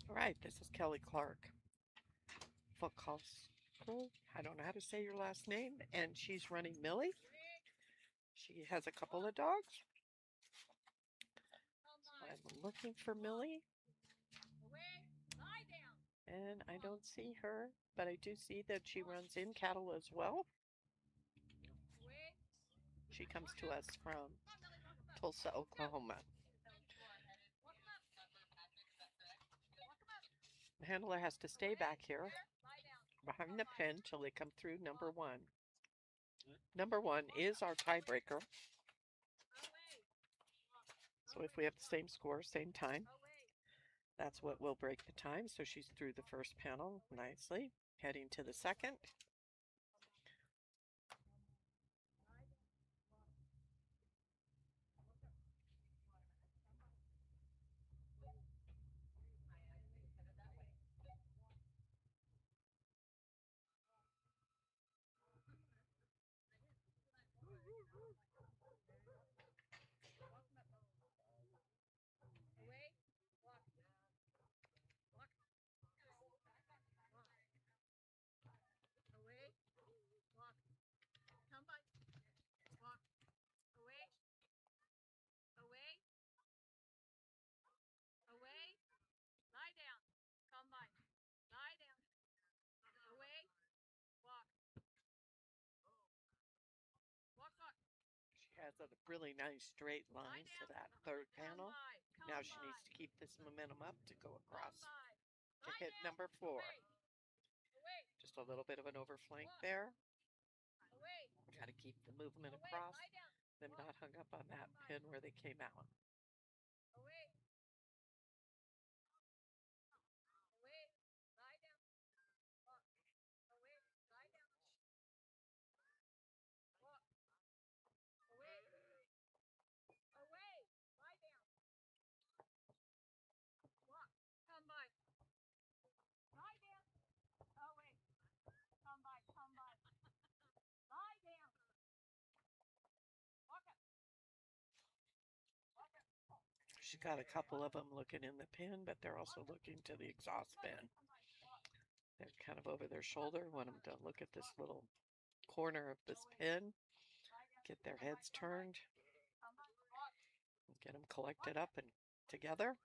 All right, this is Kelly Clark. Foothouse. I don't know how to say your last name, and she's running Millie. She has a couple of dogs. I'm looking for Millie, and I don't see her, but I do see that she runs in cattle as well. She comes to us from Tulsa, Oklahoma. The handler has to stay back here behind the pen till they come through number one. Number one is our tiebreaker. So if we have the same score, same time, that's what will break the time. So she's through the first panel nicely, heading to the second. She has a really nice straight line to that third panel. Now she needs to keep this momentum up to go across to hit number four. Just a little bit of an overflank there. Got to keep the movement across, them not hung up on that pin where they came out. She's got a couple of them looking in the pin, but they're also looking to the exhaust bin. They're kind of over their shoulder. Want them to look at this little corner of this pin, get their heads turned, get them collected up and together.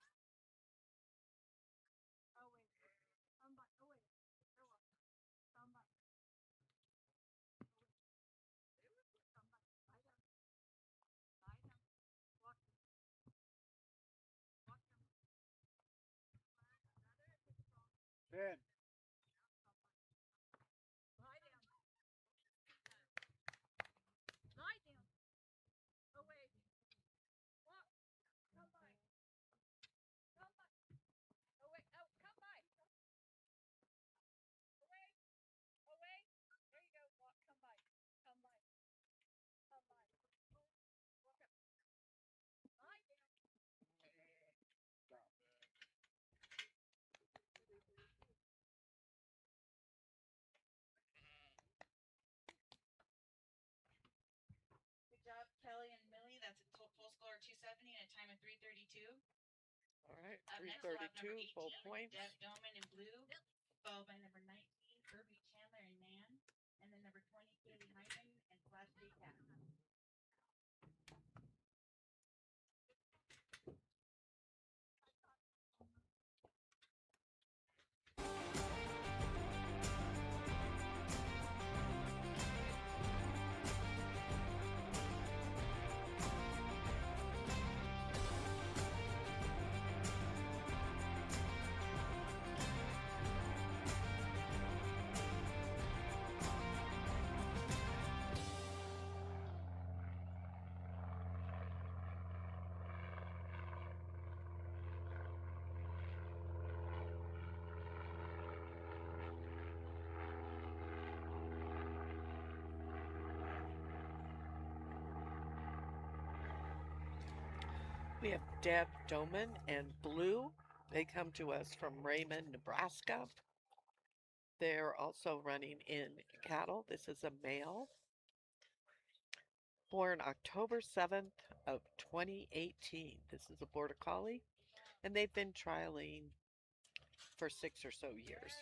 Pen. Good job, Kelly and Millie. That's a full score of 270 and a time of 3:32. All right, Up next, we'll have number 332, full 18, points. Deb Doman in blue, followed by number 19, Irby Chandler in man, and then number 20, Katie Hyman and Flash J Cat. We have Deb Doman and Blue. They come to us from Raymond, Nebraska. They're also running in cattle. This is a male, born October 7th of 2018. This is a Border Collie, and they've been trialing for 6 or so years.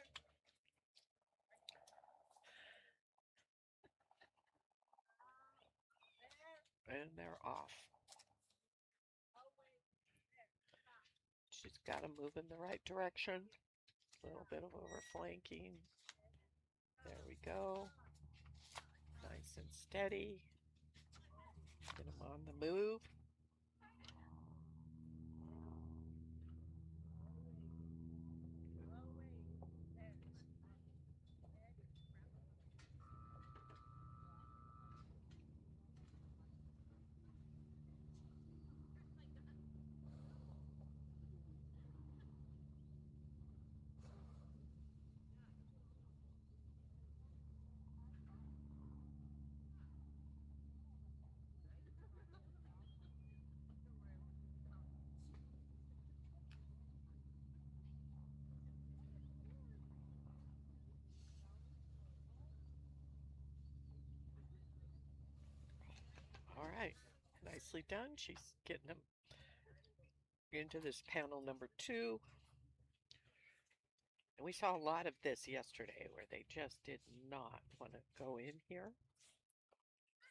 And they're off. She's got to move in the right direction. A little bit of overflanking. There we go. Nice and steady. Get them on the move. All right, nicely done. She's getting them into this panel number 2. And we saw a lot of this yesterday where they just did not want to go in here.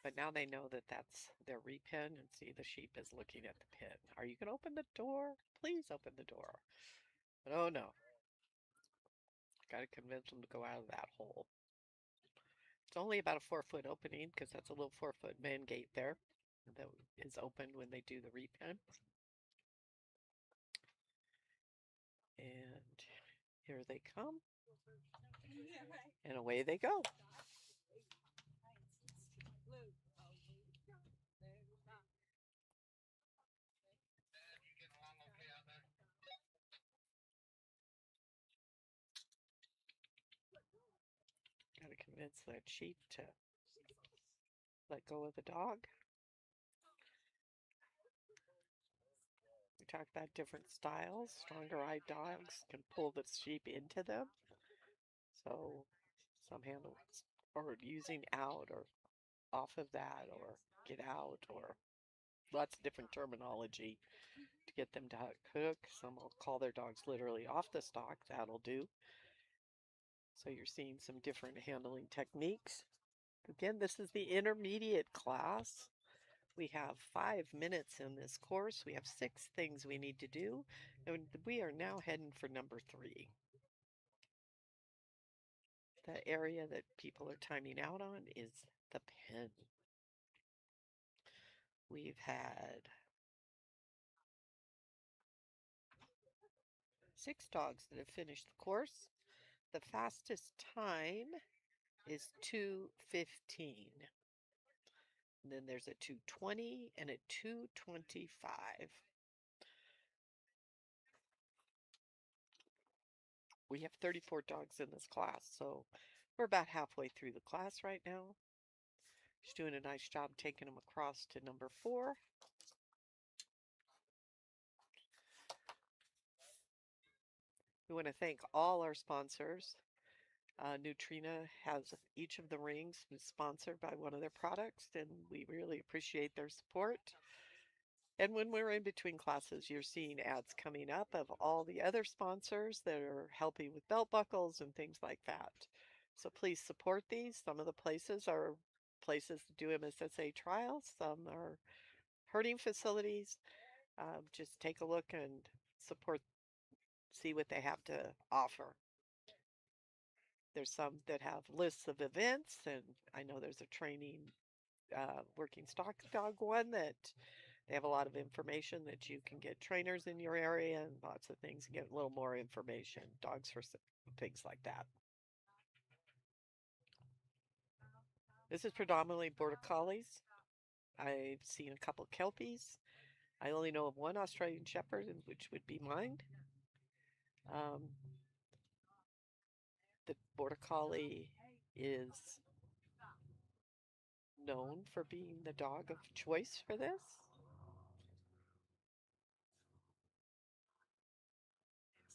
But now they know that that's their repen, and see the sheep is looking at the pen. Are you going to open the door? Please open the door. But oh no. Got to convince them to go out of that hole. It's only about a 4-foot opening because that's a little 4-foot man gate there that is opened when they do the repen. And here they come. And away they go. Got to convince that sheep to let go of the dog. We talked about different styles. Stronger eyed dogs can pull the sheep into them. So some handles are using out or off of that or get out or lots of different terminology to get them to hook. Some will call their dogs literally off the stalk. That'll do. So you're seeing some different handling techniques. Again, this is the intermediate class. We have 5 minutes in this course. We have 6 things we need to do, and we are now heading for number 3. The area that people are timing out on is the pen. We've had 6 dogs that have finished the course. The fastest time is 2:15. And then there's a 2:20 and a 2:25. We have 34 dogs in this class, so we're about halfway through the class right now. She's doing a nice job taking them across to number 4. We want to thank all our sponsors. Nutrena has each of the rings sponsored by one of their products, and we really appreciate their support. And when we're in between classes, you're seeing ads coming up of all the other sponsors that are helping with belt buckles and things like that. So please support these. Some of the places are places that do MSSA trials. Some are herding facilities. Just take a look and support, see what they have to offer. There's some that have lists of events, and I know there's a training working stock dog one that they have a lot of information that you can get trainers in your area and lots of things and get a little more information. Dogs for things like that. This is predominantly Border Collies. I've seen a couple Kelpies. I only know of one Australian Shepherd, which would be mine. The Border Collie is known for being the dog of choice for this.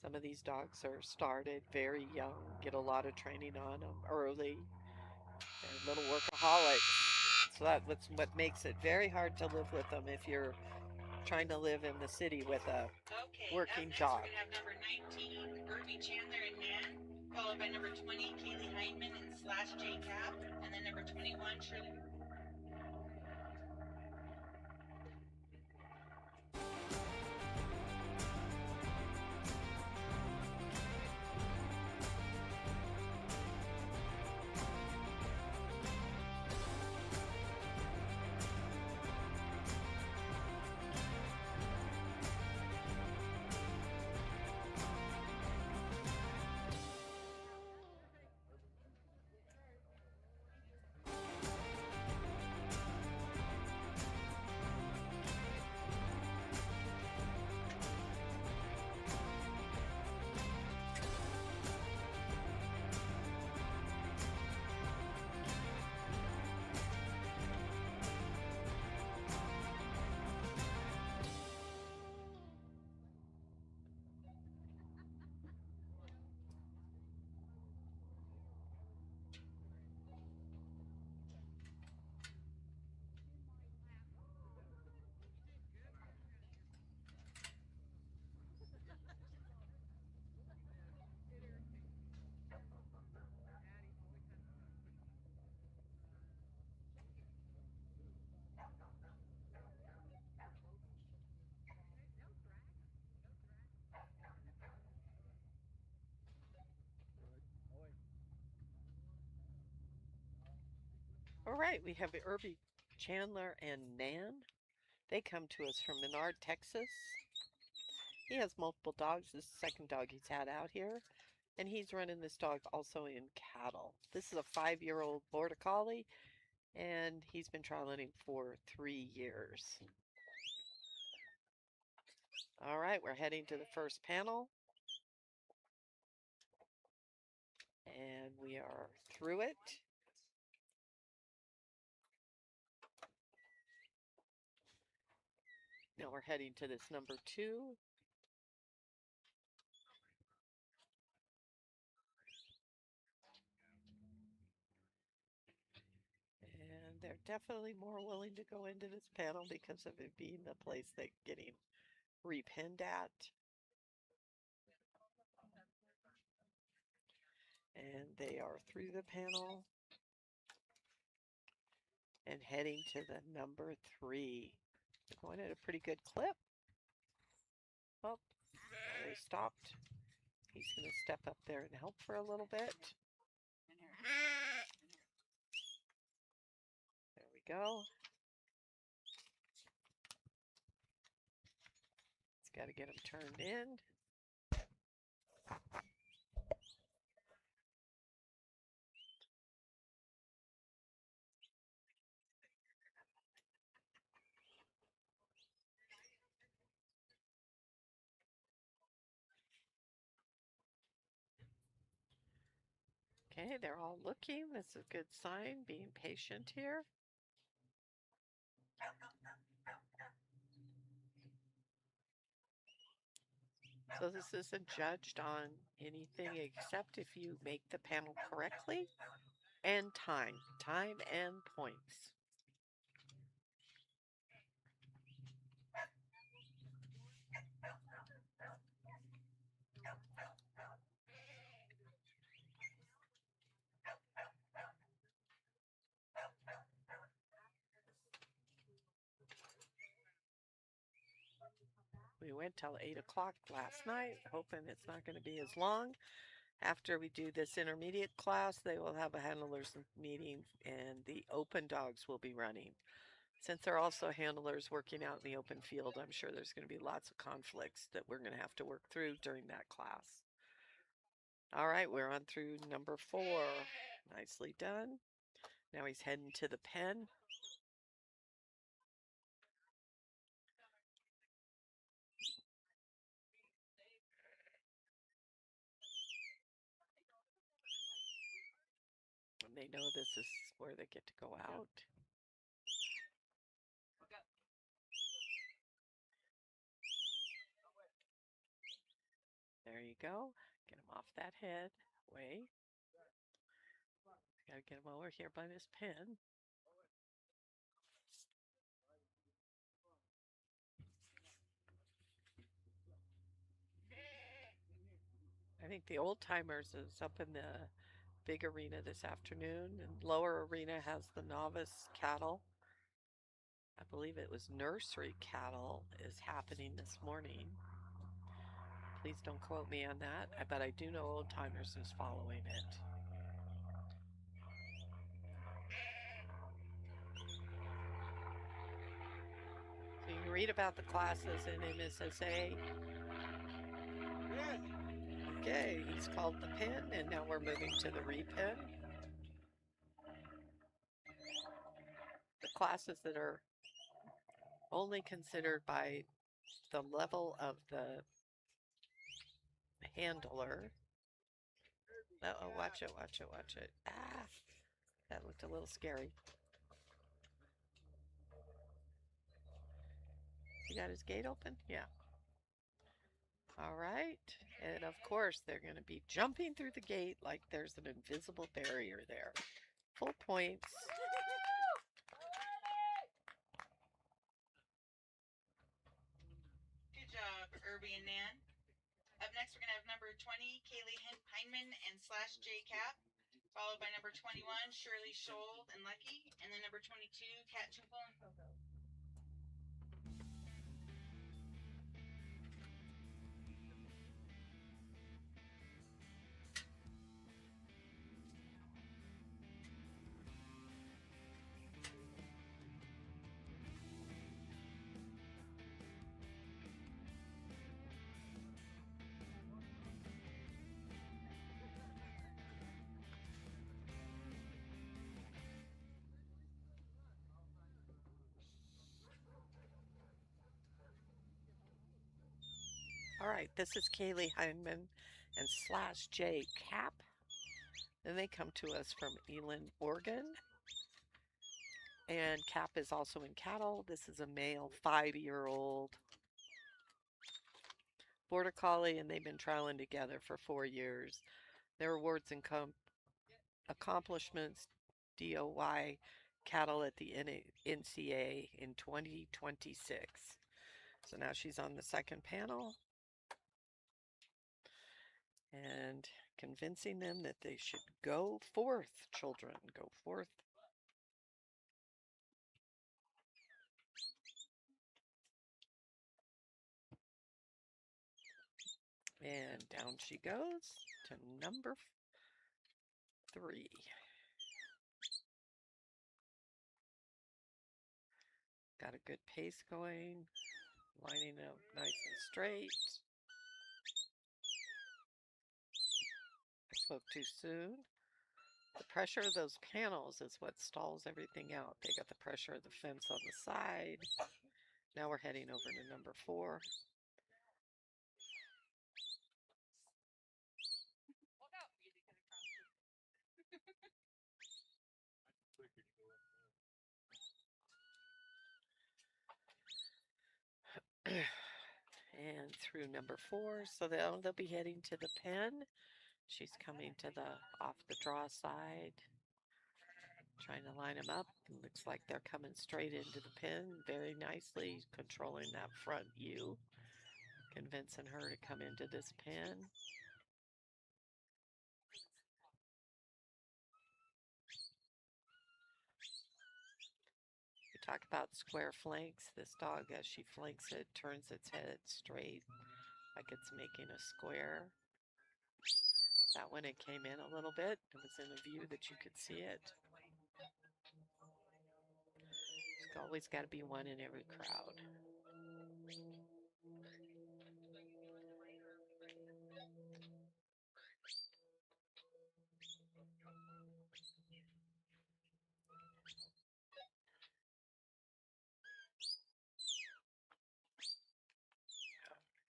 Some of these dogs are started very young, get a lot of training on them early. They're little workaholics. So that's what makes it very hard to live with them if you're trying to live in the city with a Okay, working up next job. we're gonna have number 19, Irby Chandler and Nan, followed by number 20, Kaylee Heidman and / J Cap, and then number 21, Shirley. All right, we have Irby Chandler and Nan. They come to us from Menard, Texas. He has multiple dogs. This is the second dog he's had out here. And he's running this dog also in cattle. This is a 5-year-old Border Collie, and he's been trialing him for 3 years. All right, we're heading to the first panel. And we are through it. Now we're heading to this number 2. And they're definitely more willing to go into this panel because of it being the place they're getting repinned at. And they are through the panel and heading to the number 3. They're going at a pretty good clip. Oh, they stopped. He's going to step up there and help for a little bit. There we go. It's got to get him turned in. Okay, they're all looking. That's a good sign, being patient here. So this isn't judged on anything except if you make the panel correctly and time and points. We went till 8 o'clock last night, hoping it's not going to be as long. After we do this intermediate class, they will have a handlers meeting and the open dogs will be running. Since they're also handlers working out in the open field, I'm sure there's going to be lots of conflicts that we're going to have to work through during that class. All right, we're on through number 4. Nicely done. Now he's heading to the pen. And they know this is where they get to go out. There you go. Get him off that head. Way. Gotta get him over here by this pen. I think the old timers is up in the big arena this afternoon, and lower arena has the novice cattle. I believe it was nursery cattle is happening this morning. Please don't quote me on that, but I do know old timers is following it. So you can read about the classes in MSSA. Okay, he's called the pen, and now we're moving to the repen. The classes that are only considered by the level of the handler. Uh-oh, watch it, watch it, watch it. Ah, that looked a little scary. He got his gate open? Yeah. All right. And of course, they're going to be jumping through the gate like there's an invisible barrier there. Full points. Good job, Irby and Nan. Up next, we're going to have number 20, Kaylee Heinman and / J Cap, followed by number 21, Shirley Scholl and Lucky, and then number 22, Kat Tupel and Coco. All right, this is Kaylee Heinman and / J Cap. Then they come to us from Elin, Oregon. And Cap is also in cattle. This is a male 5-year-old border collie, and they've been trialing together for 4 years. Their awards and accomplishments: DOY cattle at the NCA in 2026. So now she's on the second panel and convincing them that they should go forth, children, go forth. And down she goes to number 3. Got a good pace going, lining up nice and straight. I spoke too soon. The pressure of those panels is what stalls everything out. They got the pressure of the fence on the side. Now we're heading over to number 4. And through number 4, so they'll be heading to the pen. She's coming to the off the draw side, trying to line them up. It looks like they're coming straight into the pen very nicely, controlling that front U, convincing her to come into this pen. We talk about square flanks. This dog, as she flanks it, turns its head straight like it's making a square. That one, it came in a little bit. It was in a view that you could see it. There's always got to be one in every crowd.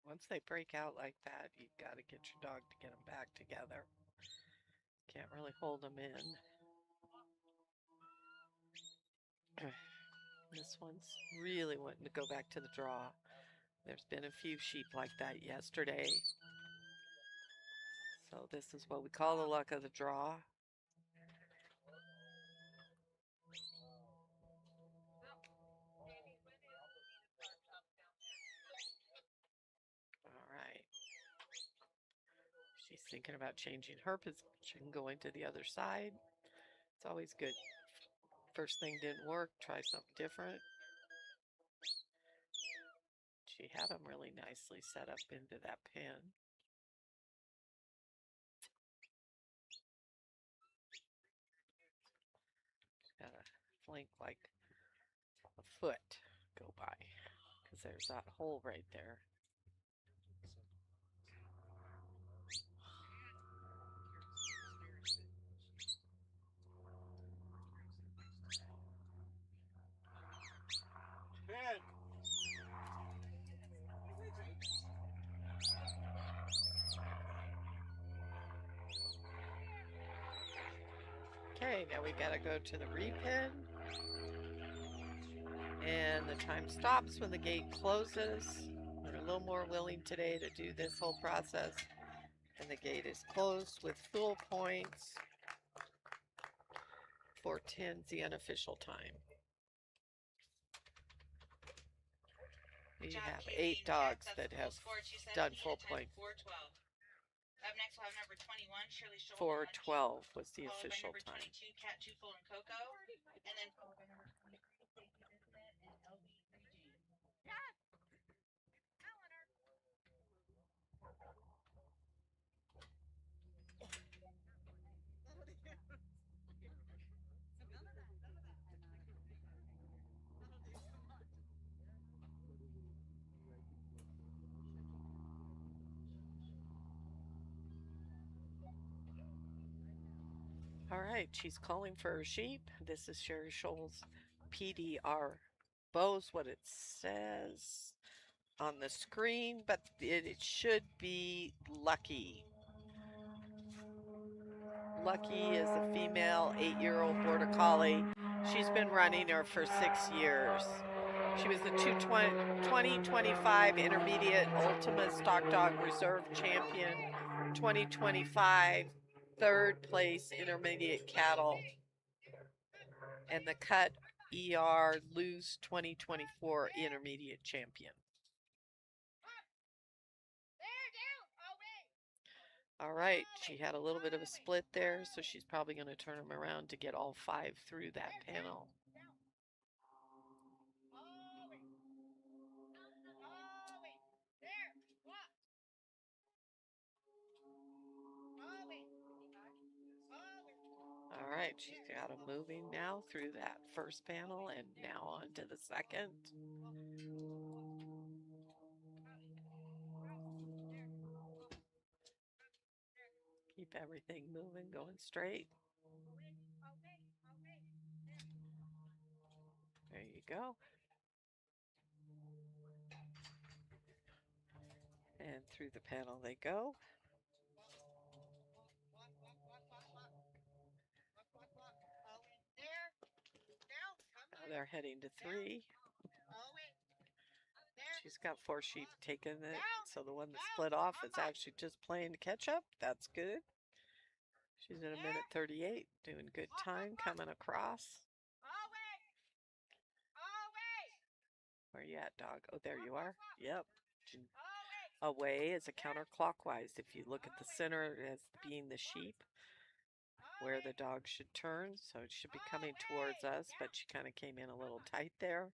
Once they break out like that, you've got to get your dog to get them back together. Can't really hold them in. This one's really wanting to go back to the draw. There's been a few sheep like that yesterday. So this is what we call the luck of the draw. All right. She's thinking about changing her position, going to the other side. It's always good. First thing didn't work, try something different. She had them really nicely set up into that pen. Got a flank like a foot go by because there's that hole right there. Pen. Okay, now we gotta go to the repen. And the time stops when the gate closes. We're a little more willing today to do this whole process. And the gate is closed with full points. 4:10's the unofficial time. We have 8 dogs that have done full point. 4:12 was the official time. 22, Cat 2 Full and Coco. And then followed by number 23, Safety Biscuit and LB3G. All right, she's calling for her sheep. This is Sherry Scholl's PDR. Bow's what it says on the screen, but it should be Lucky. Lucky is a female 8-year-old Border Collie. She's been running her for 6 years. She was the 2025 Intermediate Ultimate Stock Dog Reserve Champion, 2025 third place Intermediate Cattle, and the Cut ER Loose 2024 Intermediate Champion. All right, she had a little bit of a split there, so she's probably going to turn them around to get all 5 through that panel. All right, she's got them moving now through that first panel and now on to the second. Keep everything moving, going straight. There you go. And through the panel they go. Now they're heading to 3. She's got 4 sheep taking it, so the one that split off is actually just playing catch up. That's good. She's in 1:38, doing good time coming across. Where you at, dog? Oh, there you are. Yep. Away is a counterclockwise. If you look at the center as being the sheep, where the dog should turn, so it should be coming towards us, but she kind of came in a little tight there.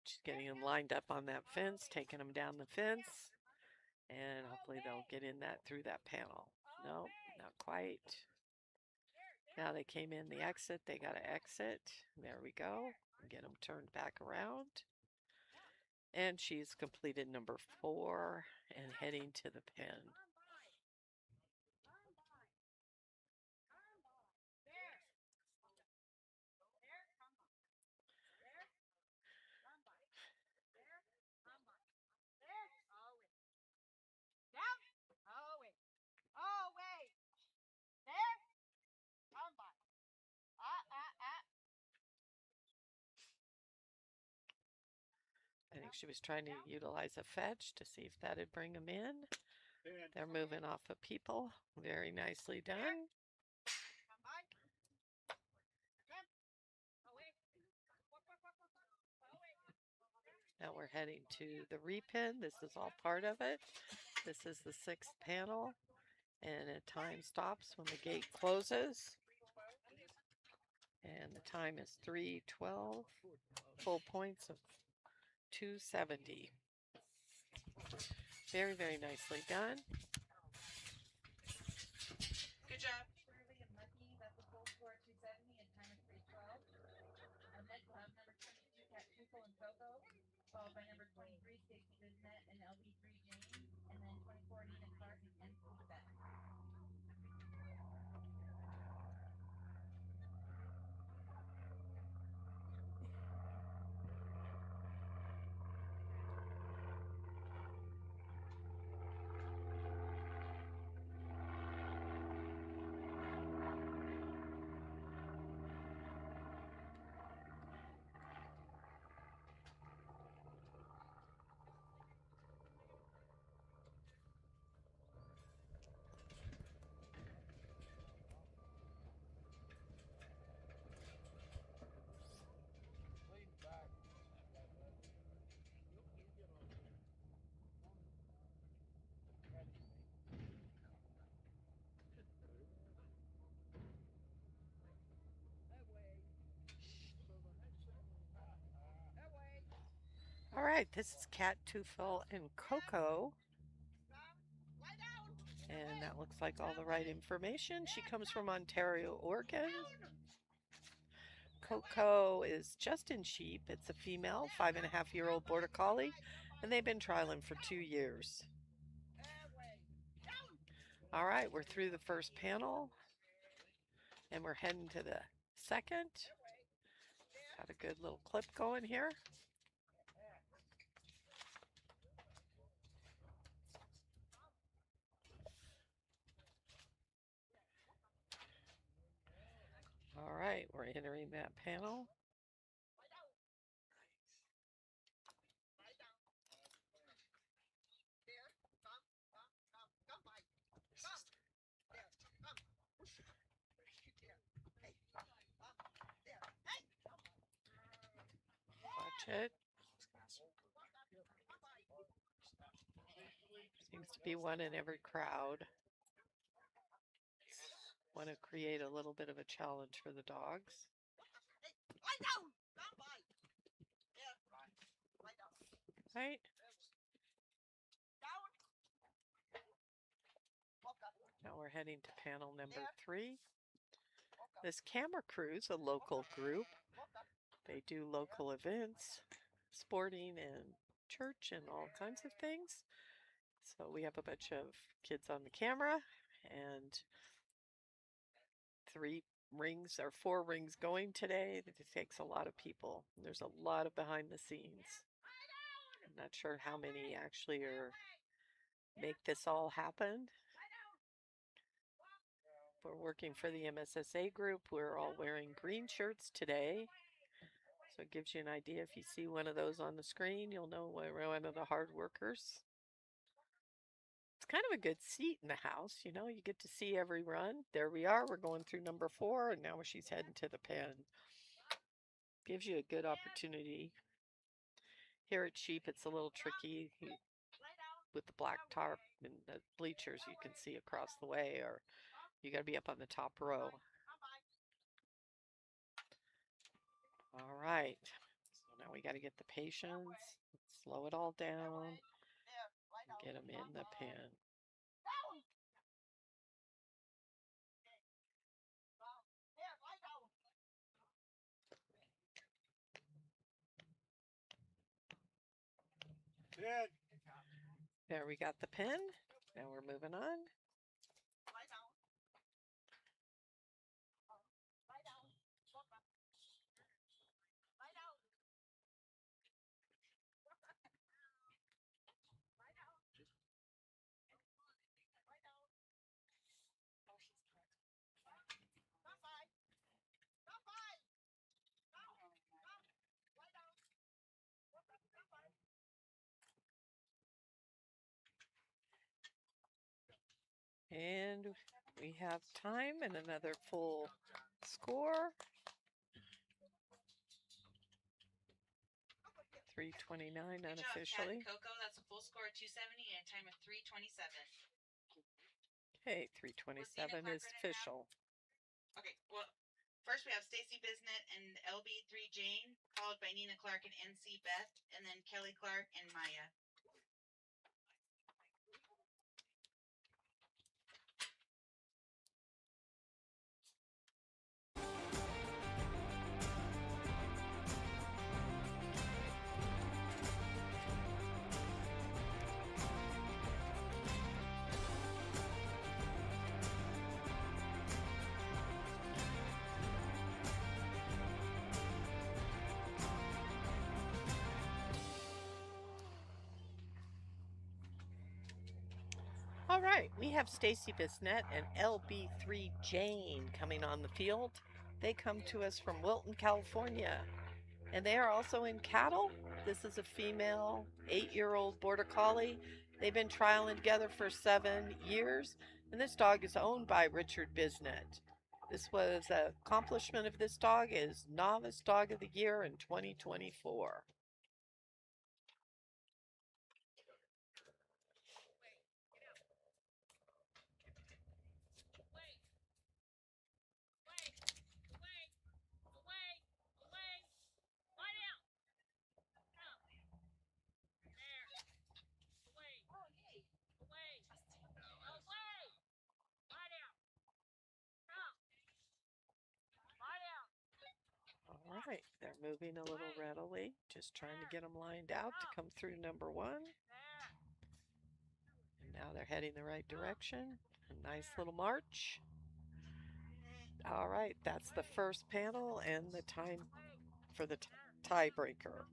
She's getting them lined up on that fence, taking them down the fence, and hopefully they'll get in that through that panel. Nope, not quite. Now they came in the exit, they got to exit. There we go. Get them turned back around. And she's completed number 4 and heading to the pen. I think she was trying to utilize a fetch to see if that'd bring them in. They're moving off of people. Very nicely done. Now we're heading to the repen. This is all part of it. This is the 6th panel, and a time stops when the gate closes. And the time is 3:12. Full points of 270. Very, very nicely done. Good job. Shirley and Lucky, that's a full score 270 and time is 3:12. Next we'll have number 22, Cat Tuco and Coco, followed by number 23, Stacy Bisnet and LB3 James, and then 24, Nina Clark and MC Beth. All right, this is Cat Tufel and Coco. And that looks like all the right information. She comes from Ontario, Oregon. Coco is just in sheep. It's a female, 5.5-year-old border collie, and they've been trialing for 2 years. All right, we're through the first panel, and we're heading to the second. Got a good little clip going here. All right, we're entering that panel. Watch it. Seems to be one in every crowd. Want to create a little bit of a challenge for the dogs. Right? Now we're heading to panel number 3. This camera crew's a local group. They do local events, sporting and church and all kinds of things. So we have a bunch of kids on the camera and 4 rings going today. It takes a lot of people. There's a lot of behind the scenes. I'm not sure how many actually make this all happen. We're working for the MSSA group. We're all wearing green shirts today. So it gives you an idea. If you see one of those on the screen, you'll know we're one of the hard workers. It's kind of a good seat in the house, you know, you get to see every run. There we are, we're going through number 4, and now she's heading to the pen. Gives you a good opportunity. Here at sheep, it's a little tricky with the black tarp and the bleachers you can see across the way, or you got to be up on the top row. All right, so now we got to get the patience, slow it all down, and get them in the pen. There we got the pen. Now we're moving on. And we have time and another full score. 3:29 Good job, Cat unofficially. and Coco. That's a full score of 270 and a time of 3:27. Okay, 3:27 is official. Okay, well, first we have Stacy Bisnet and LB3 Jane, followed by Nina Clark and NC Beth, and then Kelly Clark and Maya. All right, we have Stacy Bisnet and LB3 Jane coming on the field. They come to us from Wilton, California, and they are also in cattle. This is a female 8-year-old border collie. They've been trialing together for 7 years, and this dog is owned by Richard Bisnet. This was an accomplishment of this dog is Novice Dog of the Year in 2024. All right, they're moving a little readily, just trying to get them lined out to come through number 1. And now they're heading the right direction. A nice little march. All right, that's the first panel and the time for the tiebreaker.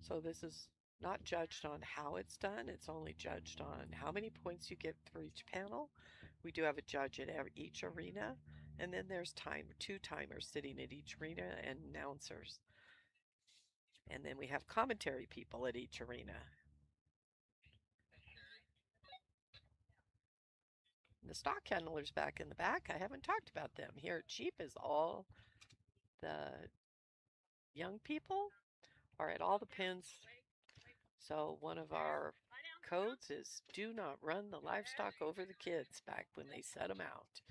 So this is not judged on how it's done, it's only judged on how many points you get for each panel. We do have a judge at each arena, and then there's 2 timers sitting at each arena and announcers. And then we have commentary people at each arena. The stock handlers back in the back, I haven't talked about them. Here at Sheep is all the young people are at all the pens. So one of our codes is do not run the livestock over the kids back when they set them out.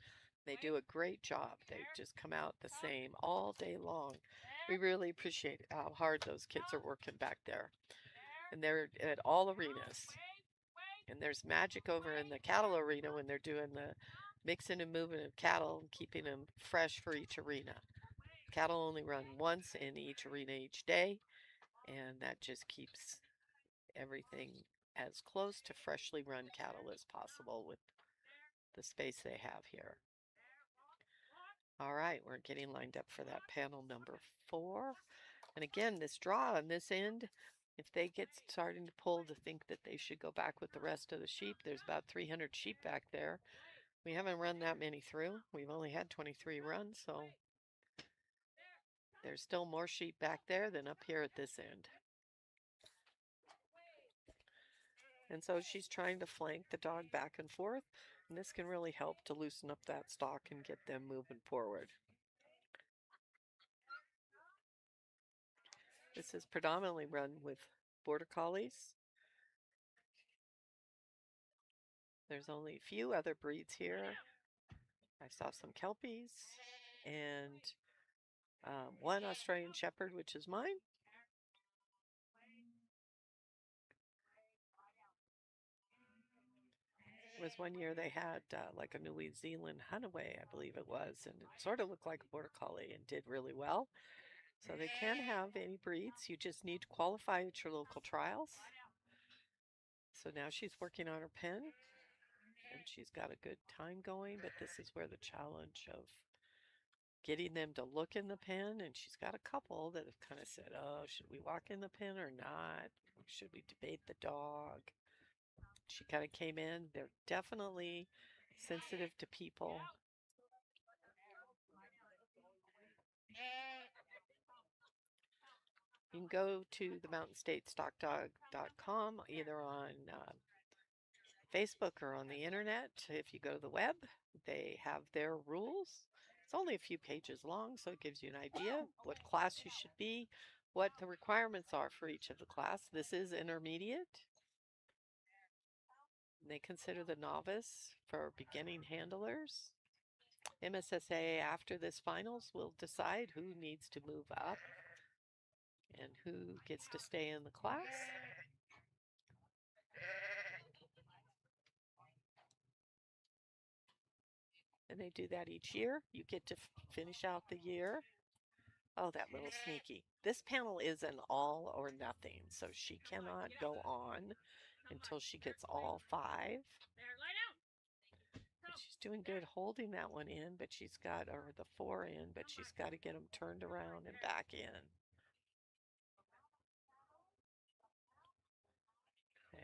They do a great job. They just come out the same all day long. We really appreciate how hard those kids are working back there. And they're at all arenas. And there's magic over in the cattle arena when they're doing the mixing and moving of cattle and keeping them fresh for each arena. Cattle only run once in each arena each day, and that just keeps everything as close to freshly run cattle as possible with the space they have here. All right, we're getting lined up for that panel number 4. And again, this draw on this end, if they get starting to pull to think that they should go back with the rest of the sheep, there's about 300 sheep back there. We haven't run that many through. We've only had 23 runs, so there's still more sheep back there than up here at this end. And so she's trying to flank the dog back and forth, and this can really help to loosen up that stock and get them moving forward. This is predominantly run with border collies. There's only a few other breeds here. I saw some Kelpies and one Australian Shepherd, which is mine. It was one year they had like a New Zealand Hunaway, I believe it was, and it sort of looked like a border collie and did really well. So they can have any breeds. You just need to qualify at your local trials. So now she's working on her pen, and she's got a good time going, but this is where the challenge of getting them to look in the pen, and she's got a couple that have kind of said, oh, should we walk in the pen or not? Should we debate the dog? She kind of came in. They're definitely sensitive to people. You can go to the mountainstatestockdog.com either on Facebook or on the internet. If you go to the web, they have their rules. It's only a few pages long, so it gives you an idea what class you should be, what the requirements are for each of the class. This is intermediate. They consider the novice for beginning handlers. MSSA after this finals will decide who needs to move up and who gets to stay in the class. And they do that each year. You get to finish out the year. Oh, that little sneaky. This panel is an all or nothing, so she cannot go on until she gets all 5. There, lie down. But she's doing good holding that one in, but she's got, or the 4 in, but she's got to get them turned around and back in.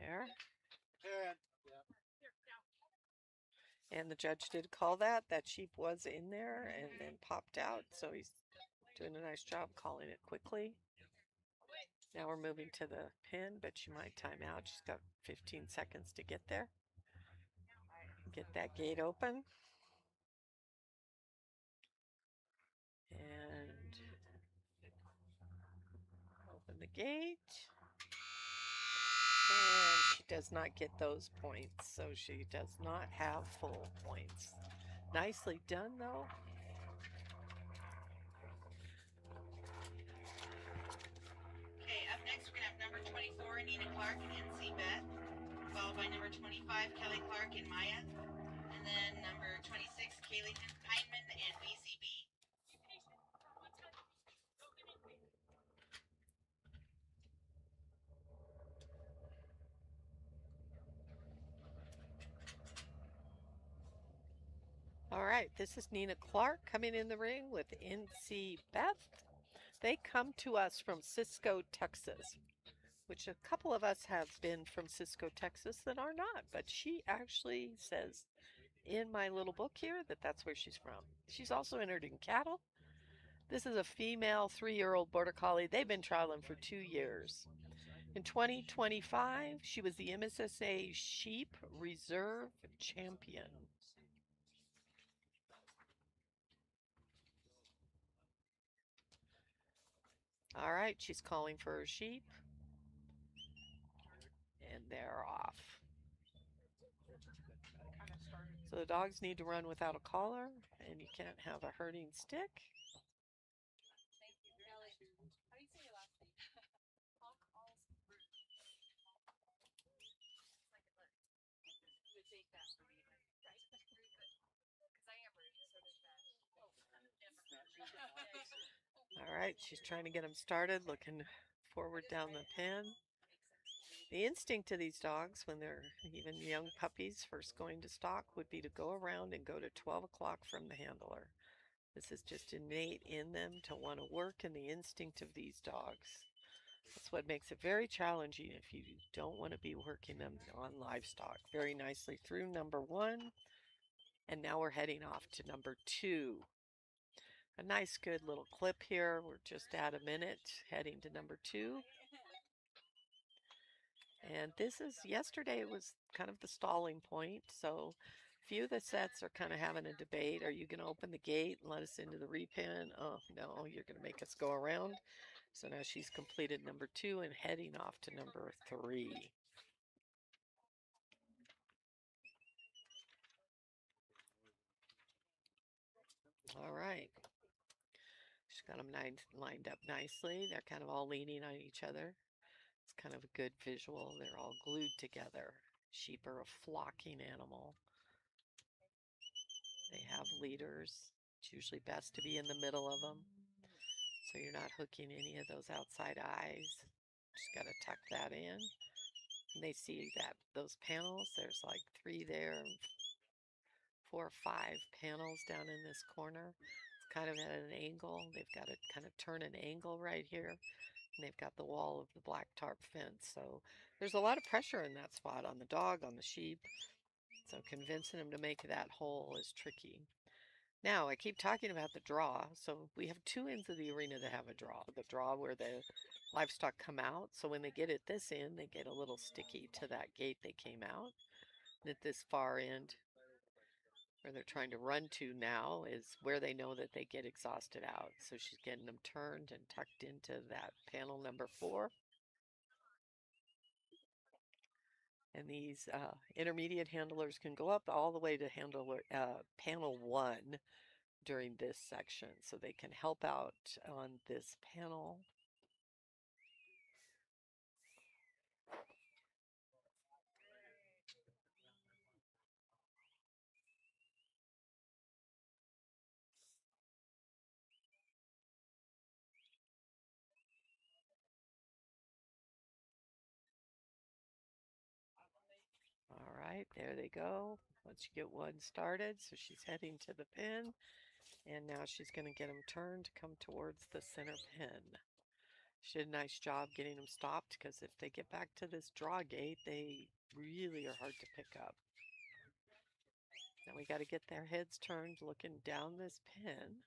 There. And And the judge did call that. That sheep was in there and then popped out, so he's doing a nice job calling it quickly. Now we're moving to the pen, but she might time out. She's got 15 seconds to get there. Get that gate open. And open the gate. And she does not get those points, so she does not have full points. Nicely done, though. Okay, up next we're gonna have number 24, Nina Clark and NC Beth, followed by number 25, Kelly Clark and Maya, and then number 26, Kaylee Heineman and BCB. Be patient. One time. Don't give me space. All right, this is Nina Clark coming in the ring with NC Beth. They come to us from Cisco, Texas, which a couple of us have been from Cisco, Texas that are not, but she actually says in my little book here that that's where she's from. She's also entered in cattle. This is a female 3-year-old border collie. They've been trialing for 2 years. In 2025, she was the MSSA Sheep Reserve Champion. All right, she's calling for her sheep. And they're off. So the dogs need to run without a collar, and you can't have a herding stick. Thank you, Kelly. How do you say your last name? You would take that for me, right? Very good. Because I am rude, so there's that. All right, she's trying to get them started, looking forward down the pen. The instinct of these dogs, when they're even young puppies first going to stock, would be to go around and go to 12 o'clock from the handler. This is just innate in them to want to work, and the instinct of these dogs. That's what makes it very challenging if you don't want to be working them on livestock. Very nicely through number 1, and now we're heading off to number 2. A nice good little clip here. We're just at a minute heading to number 2. And this is, yesterday was kind of the stalling point, so a few of the sets are kind of having a debate. Are you going to open the gate and let us into the repen? Oh, no, you're going to make us go around. So now she's completed number 2 and heading off to number 3. All right. She's got them lined up nicely. They're kind of all leaning on each other. It's kind of a good visual. They're all glued together. Sheep are a flocking animal. They have leaders. It's usually best to be in the middle of them, so you're not hooking any of those outside eyes. Just got to tuck that in. And they see that those panels, there's like 3 there, 4 or 5 panels down in this corner. It's kind of at an angle. They've got to kind of turn an angle right here. And they've got the wall of the black tarp fence. So there's a lot of pressure in that spot on the dog, on the sheep. So convincing them to make that hole is tricky. Now, I keep talking about the draw. So we have 2 ends of the arena that have a draw. The draw where the livestock come out. So when they get at this end, they get a little sticky to that gate they came out. And at this far end, where they're trying to run to now is where they know that they get exhausted out. So she's getting them turned and tucked into that panel number 4. And these intermediate handlers can go up all the way to panel 1 during this section. So they can help out on this panel. All right, there they go. Once you get one started, so she's heading to the pin, and now she's going to get them turned to come towards the center pin. She did a nice job getting them stopped, because if they get back to this draw gate, they really are hard to pick up. Now we got to get their heads turned looking down this pin.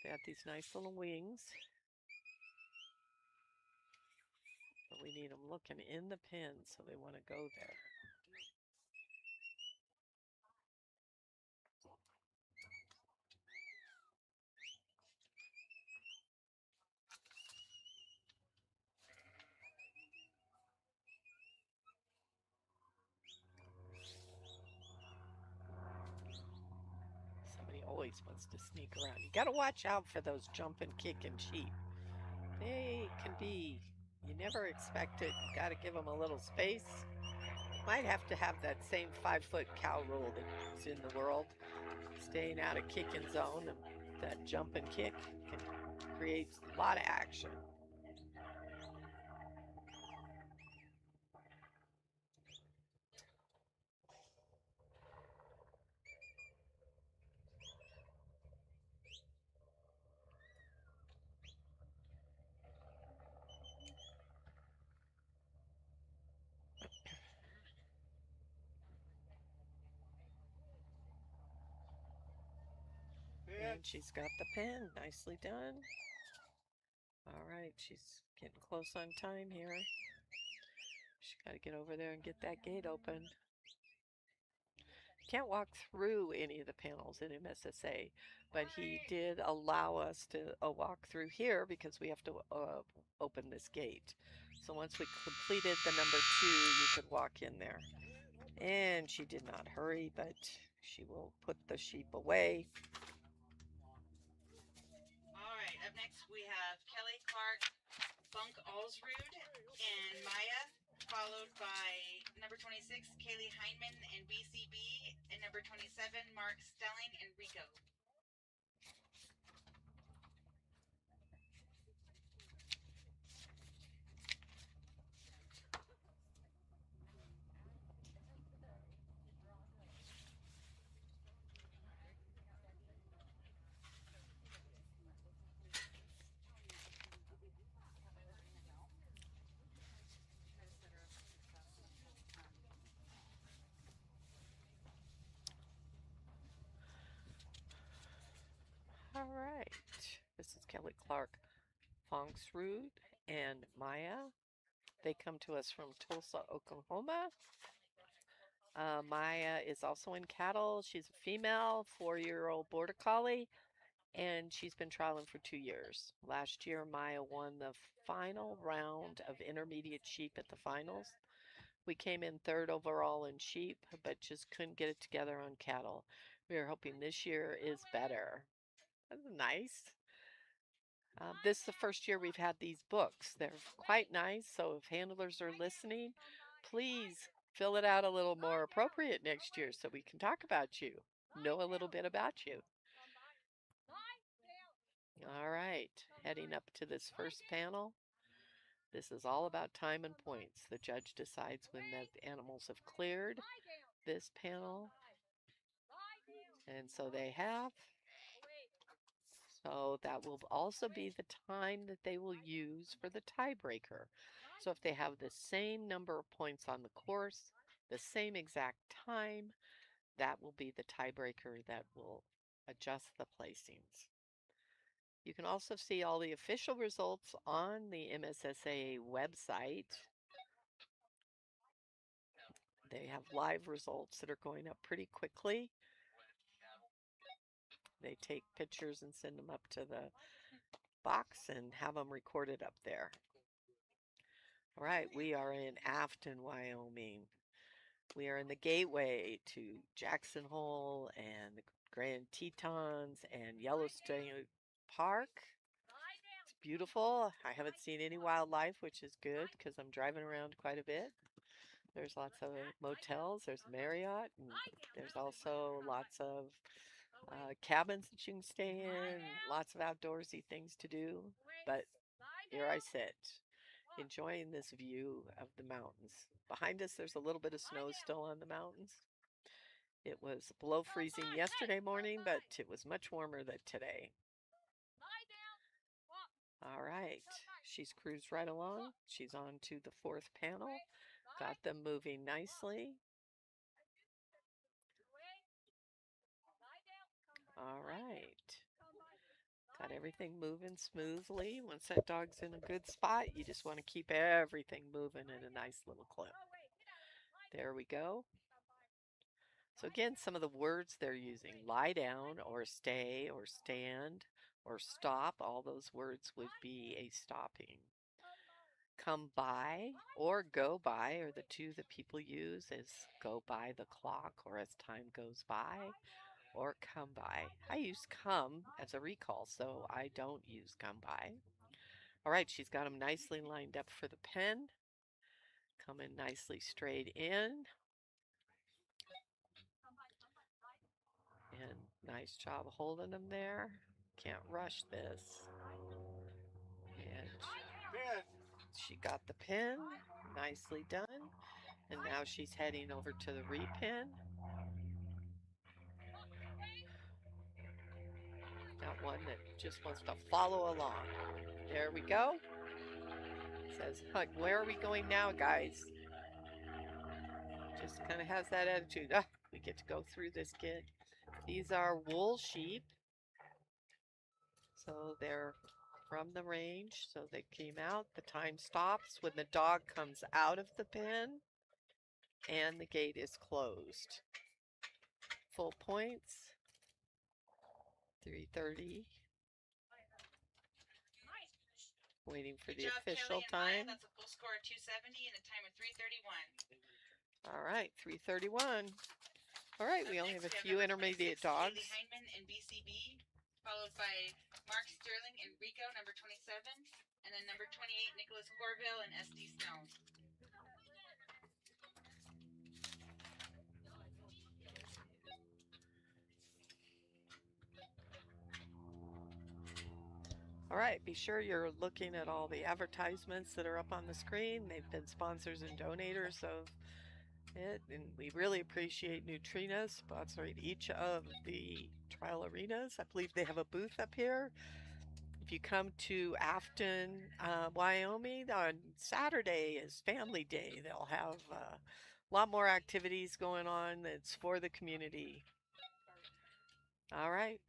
They have these nice little wings, but we need them looking in the pin, so they want to go there. Somebody always wants to sneak around. You got to watch out for those jumping, kicking sheep. They can be, you never expect it. You got to give them a little space. Might have to have that same 5-foot cow rule that's in the world. Staying out of kicking zone, and that jump and kick can create a lot of action. And she's got the pin. Nicely done. All right, she's getting close on time here. She's got to get over there and get that gate open. Can't walk through any of the panels in MSSA, but he did allow us to walk through here because we have to open this gate. So once we completed the number 2, you could walk in there. And she did not hurry, but she will put the sheep away. All right, up next we have Kelly Clark, Funk Allsrud, and Maya, followed by number 26, Kaylee Heineman and BCB, and number 27, Mark Stelling and Rico. All right. This is Kelly Clark, Fonksrud, and Maya. They come to us from Tulsa, Oklahoma. Maya is also in cattle. She's a female, 4-year-old border collie, and she's been trialing for 2 years. Last year, Maya won the final round of intermediate sheep at the finals. We came in 3rd overall in sheep, but just couldn't get it together on cattle. We are hoping this year is better. That's nice. This is the first year we've had these books. They're quite nice, so if handlers are listening, please fill it out a little more appropriate next year so we can talk about you, know a little bit about you. All right, heading up to this first panel. This is all about time and points. The judge decides when the animals have cleared this panel, and so they have. So that will also be the time that they will use for the tiebreaker. So if they have the same number of points on the course, the same exact time, that will be the tiebreaker that will adjust the placings. You can also see all the official results on the MSSA website. They have live results that are going up pretty quickly. They take pictures and send them up to the box and have them recorded up there. All right, we are in Afton, Wyoming. We are in the gateway to Jackson Hole and the Grand Tetons and Yellowstone Park. It's beautiful. I haven't seen any wildlife, which is good because I'm driving around quite a bit. There's lots of motels. There's Marriott, and there's also lots of cabins that you can stay in, lots of outdoorsy things to do. But here I sit, enjoying this view of the mountains. Behind us, there's a little bit of snow still on the mountains. It was below freezing yesterday morning, but it was much warmer than today. All right, she's cruised right along. She's on to the 4th panel. Got them moving nicely. All right. Got everything moving smoothly. Once that dog's in a good spot, you just want to keep everything moving in a nice little clip. There we go. So again, some of the words they're using: lie down, or stay, or stand, or stop. All those words would be a stopping. Come by or go by are the two that people use, as go by the clock or as time goes by, or come by. I use come as a recall, so I don't use come by. All right, she's got them nicely lined up for the pen. Coming nicely straight in. And nice job holding them there. Can't rush this. And she got the pin. Nicely done. And now she's heading over to the repin. Got one that just wants to follow along. There we go. Says, "Hug, where are we going now, guys?" Just kind of has that attitude. Ah, we get to go through this, kid. These are wool sheep. So they're from the range. So they came out. The time stops when the dog comes out of the pen and the gate is closed. Full points. 3:30. Waiting for the official time. That's a full score of 270 and a time of 3:31. All right, 3:31. All right, we only have a few intermediate dogs. Haley Heineman and BCB, followed by Mark Sterling and Rico, number 27, and then number 28, Nicholas Corville and SD Stone. All right, be sure you're looking at all the advertisements that are up on the screen. They've been sponsors and donators of it, and we really appreciate Nutrena sponsoring each of the trial arenas. I believe they have a booth up here. If you come to Afton, Wyoming, on Saturday is Family Day. They'll have a lot more activities going on that's for the community. All right.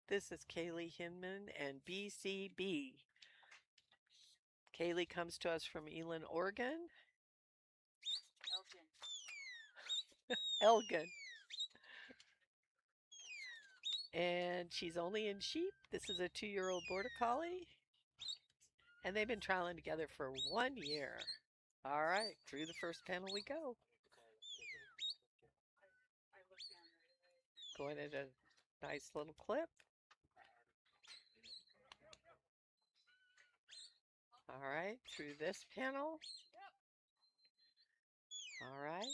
This is Kaylee Hinman and BCB. Kaylee comes to us from Elin, Oregon. Elgin. And she's only in sheep. This is a 2-year-old border collie. And they've been trialing together for 1 year. All right, through the first panel we go. Going at a nice little clip. All right, through this panel. All right.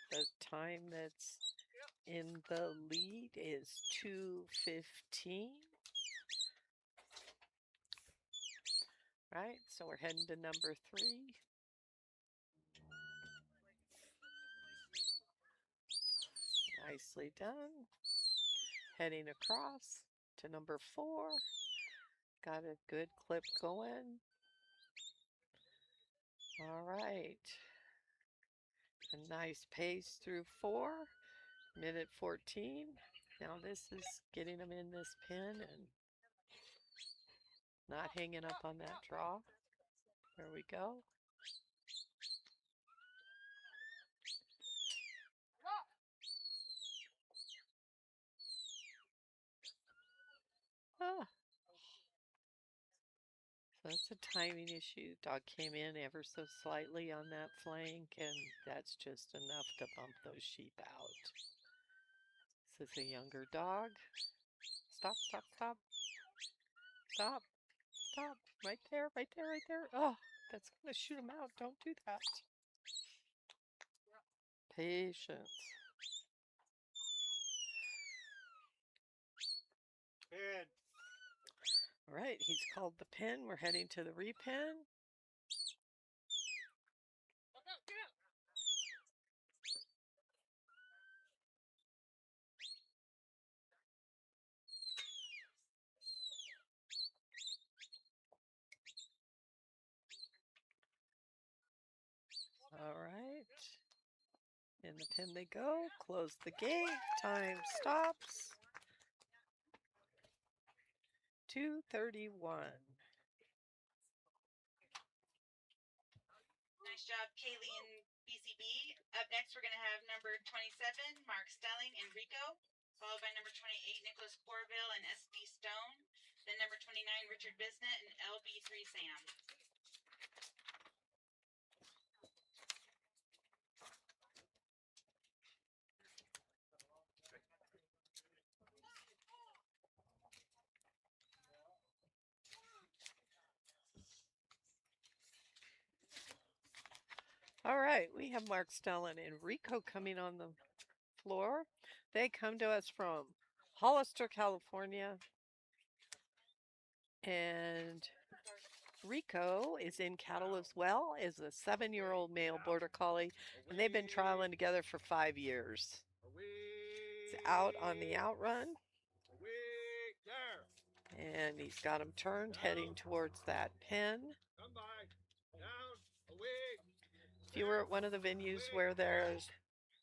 The time that's in the lead is 2:15. Right, so we're heading to number 3. Nicely done. Heading across to number 4. Got a good clip going. All right. A nice pace through 4. Minute 14. Now this is getting them in this pin and not hanging up on that draw. There we go. Ah. So that's a timing issue. Dog came in ever so slightly on that flank, and that's just enough to bump those sheep out. This is a younger dog. Stop, stop, stop. Stop, stop. Right there, right there, right there. Oh, that's going to shoot him out. Don't do that. Patience. Pen. All right, he's called the pen. We're heading to the repen. Look out, get out. All right. In the pen they go. Close the gate. Time stops. 2:31. Nice job, Kaylee and BCB. Up next, we're going to have number 27, Mark Stelling and Rico, followed by number 28, Nicholas Corville and SB Stone. Then number 29, Richard Bisnet and LB3 Sam. All right, we have Mark Stellan and Rico coming on the floor. They come to us from Hollister, California. And Rico is in cattle as well, is a 7-year-old male border collie, and they've been trialing together for 5 years. He's out on the outrun, and he's got him turned, heading towards that pen. If you were at one of the venues where there's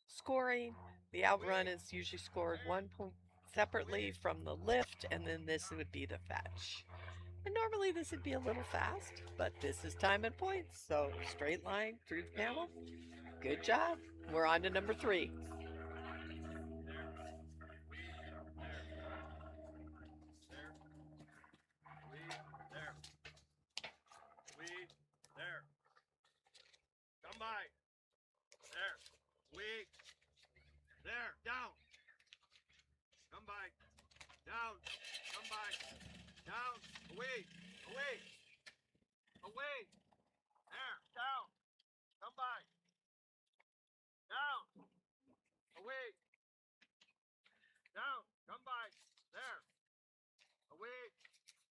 scoring, the outrun is usually scored 1 point separately from the lift, and then this would be the fetch. And normally this would be a little fast, but this is time and points, so straight line through the panel. Good job. We're on to number 3. Come by. There. Weak. There. Down. Come by. Down. Come by. Down. Away. Away. Away. There. Down. Come by. Down. Away. Down. Come by. There. Away.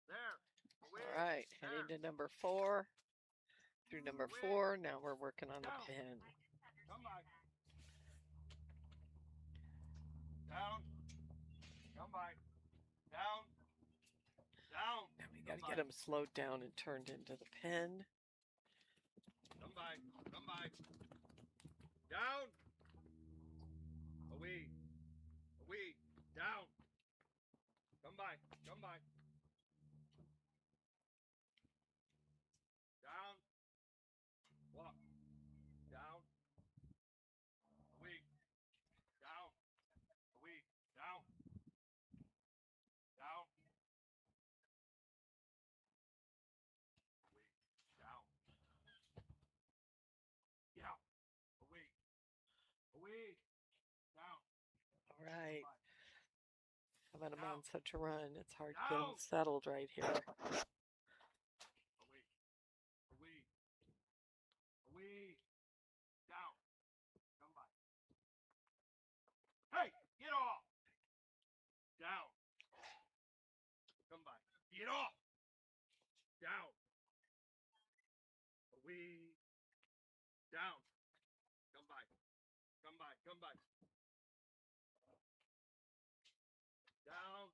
There. Away. All right, heading to number 4. Through number 4, now we're working on the pen. Come by. Down. Come by. Down. Down. Now we got to get him slowed down and turned into the pen. Come by. Come by. Down. Away. Away. Down. Come by. Come by. Down. Walk. Down. Away. Down. Away. Down. Down. Away. Down. Yeah. Away. Away. Down. All right. Come by. Having him on such a run, it's hard to get him settled right here. Away. Away. Away. Down. Come by. Hey, get off. Down. Come by. Get off. Down. Away. Down. Come by. Come by. Come by. Down.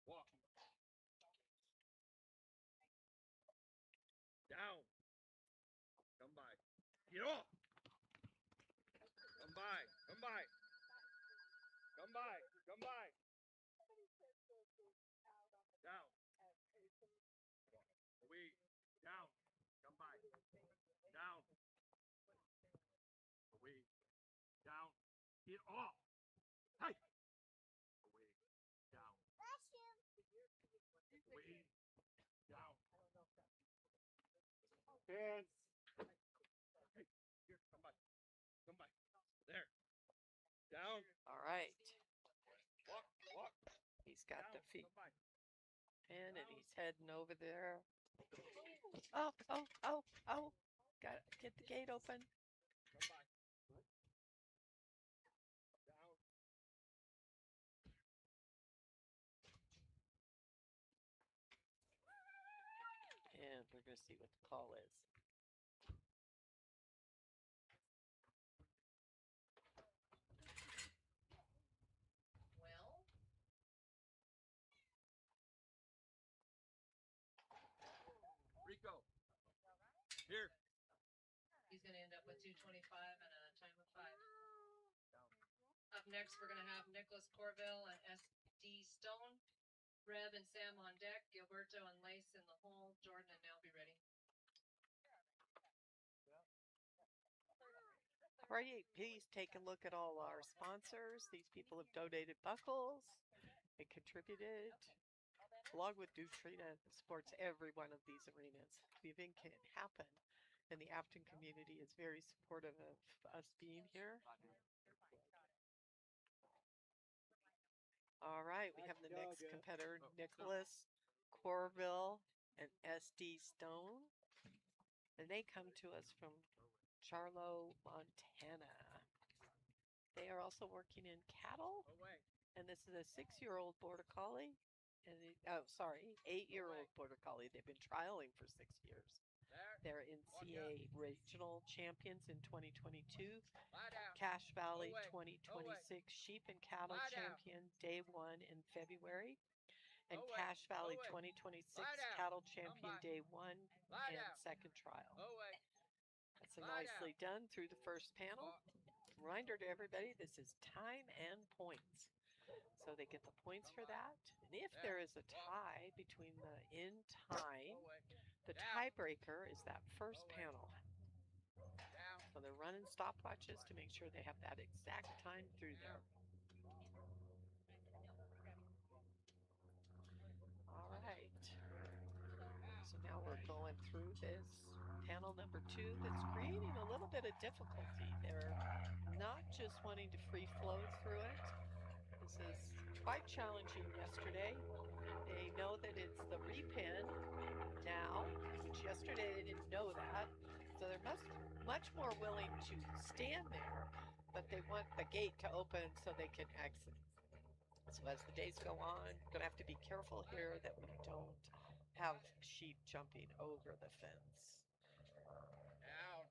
Walk. Down. Come by. Get off. Come by. Come by. Come by. Come by. Down. Away. Down. Come by. Down. Away. Down. Get off. Hey. Away. Down. Hands. Hey, here, come by. Come by. There. Down. All right. Walk, walk. He's got Down. the feet Come by. in and he's heading over there. Oh, oh, oh, oh. Got to get the gate open. Come by. Down. And we're going to see what the call is. Well, Rico. Here. he's going to end up with 225 and a time of 5. Up next, we're going to have Nicholas Corville and SD Stone. Reb and Sam on deck. Gilberto and Lace in the hole. Jordan and Nell be ready. 48, please take a look at all our sponsors. These people have donated buckles and contributed, along with Nutrena, supports every one of these arenas. The event can happen, and the Afton community is very supportive of us being here. All right, we have the next competitor, Nicholas Corville and SD Stone, and they come to us from Charlo, Montana. They are also working in cattle, and this is a 6-year-old border collie. And 8-year-old border collie. They've been trialing for 6 years. They're NCA regional champions in 2022, Cache Valley 2026 sheep and cattle champion day 1 in February, and Cache Valley 2026 cattle champion day 1 and second trial. That's nicely done through the first panel. Reminder to everybody, this is time and points. So they get the points for that. And if there is a tie between the in time, the tiebreaker is that first panel. So they're running stopwatches to make sure they have that exact time through there. All right. So now we're going through this panel number 2 that's creating a little bit of difficulty. They're not just wanting to free flow through it. This is quite challenging yesterday. They know that it's the repin now, which yesterday they didn't know that. So they're much more willing to stand there, but they want the gate to open so they can exit. So as the days go on, gonna have to be careful here that we don't have sheep jumping over the fence. Down.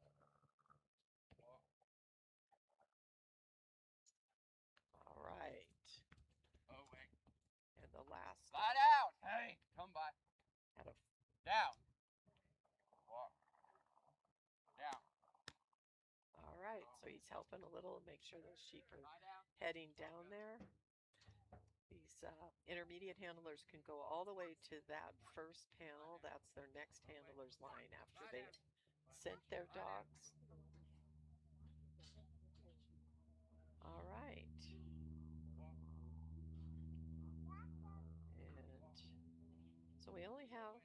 All right. Oh, wait. And the last Lie down. Hey, come by. had a Down. Walk. Down. all right, so he's helping a little and make sure those sheep are Lie down. heading down there. These intermediate handlers can go all the way to that first panel. That's their next handler's line after they sent their dogs. All right. And so we only have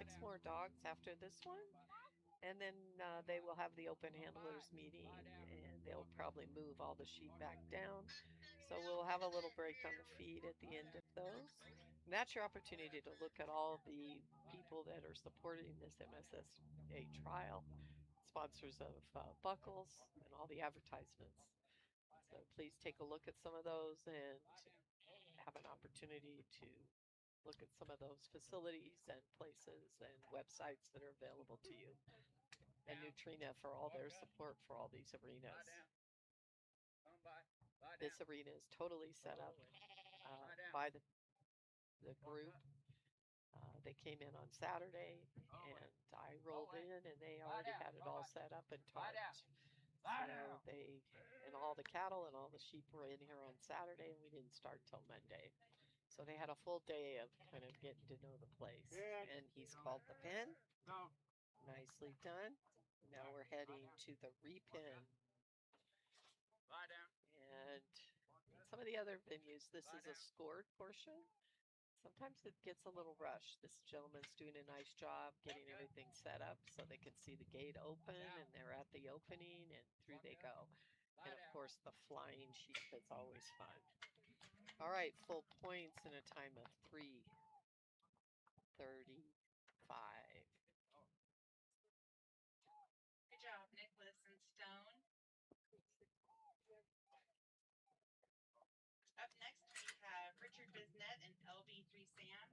6 more dogs after this one. And then they will have the open handlers meeting, and they'll probably move all the sheep back down. So we'll have a little break on the feed at the end of those. And that's your opportunity to look at all the people that are supporting this MSSA trial, sponsors of buckles, and all the advertisements. So please take a look at some of those and have an opportunity to look at some of those facilities and places and websites that are available to you. And Nutrena for all their support for all these arenas. Come by. Lie This down. arena is totally set up by the group. They came in on Saturday, and I rolled in, and they already had it all set up and tarped. So they, and all the cattle and all the sheep were in here on Saturday, and we didn't start till Monday. So they had a full day of kind of getting to know the place. And he's called the pen. No. Nicely done. Now we're heading to the repin. Lie down. And some of the other venues, this is a scored portion. Sometimes it gets a little rushed. This gentleman's doing a nice job getting everything set up so they can see the gate open, and they're at the opening, and through they go. And of course, the flying sheep is always fun. All right, full points in a time of 3:35. Good job, Nicholas and Stone. Up next, we have Richard Bisnet and LB3 Sam,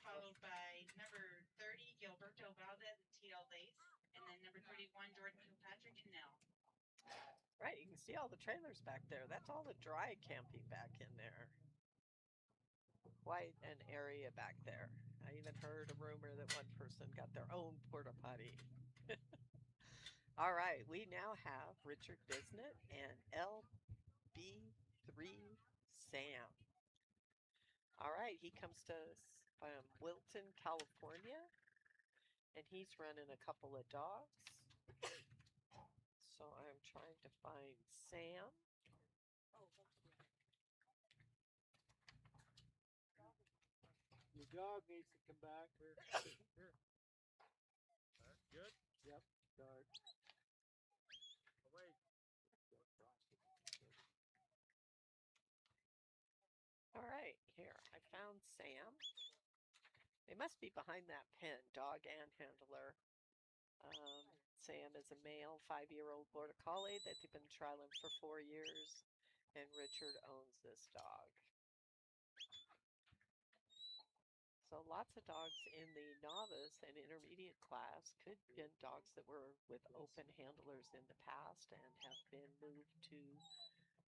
followed by number 30, Gilberto Valdez and TL Lace, and then number 31, Jordan Kilpatrick and Nell. Right, you can see all the trailers back there. That's all the dry camping back in there. Quite an area back there. I even heard a rumor that one person got their own porta potty. All right, we now have Richard Bisnet and LB3 Sam. All right, he comes to us from Wilton, California, and he's running a couple of dogs. So I'm trying to find Sam. Your dog needs to come back here. Here. Good? Yep. Start. Away. All right, here, I found Sam. They must be behind that pen, dog and handler. Sam is a male 5-year-old border collie that they've been trialing for 4 years, and Richard owns this dog. So lots of dogs in the novice and intermediate class could have been dogs that were with open handlers in the past and have been moved to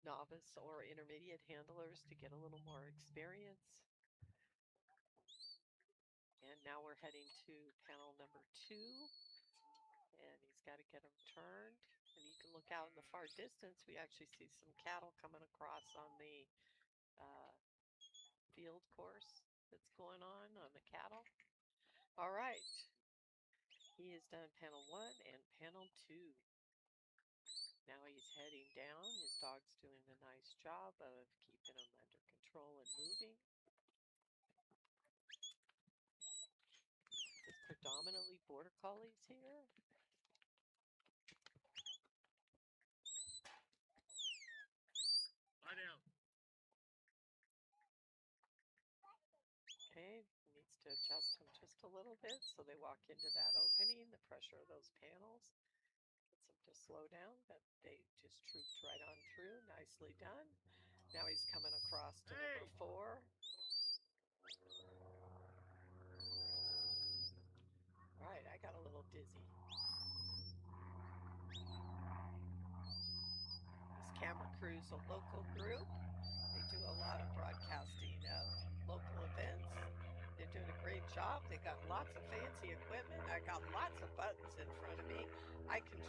novice or intermediate handlers to get a little more experience. And now we're heading to panel number 2, and he's got to get him turned. And you can look out in the far distance. We actually see some cattle coming across on the field course that's going on the cattle. All right. He has done panel 1 and panel 2. Now he's heading down. His dog's doing a nice job of keeping him under control and moving. It's predominantly border collies here. Lie down. Okay, needs to adjust them just a little bit so they walk into that opening. The pressure of those panels gets them to slow down, but they just trooped right on through. Nicely done. Now he's coming across to number 4. All right, I got a little dizzy. This camera crew's a local group. They do a lot of broadcasting of local events. They're doing a great job. They got lots of fancy equipment. I got lots of buttons in front of me. I can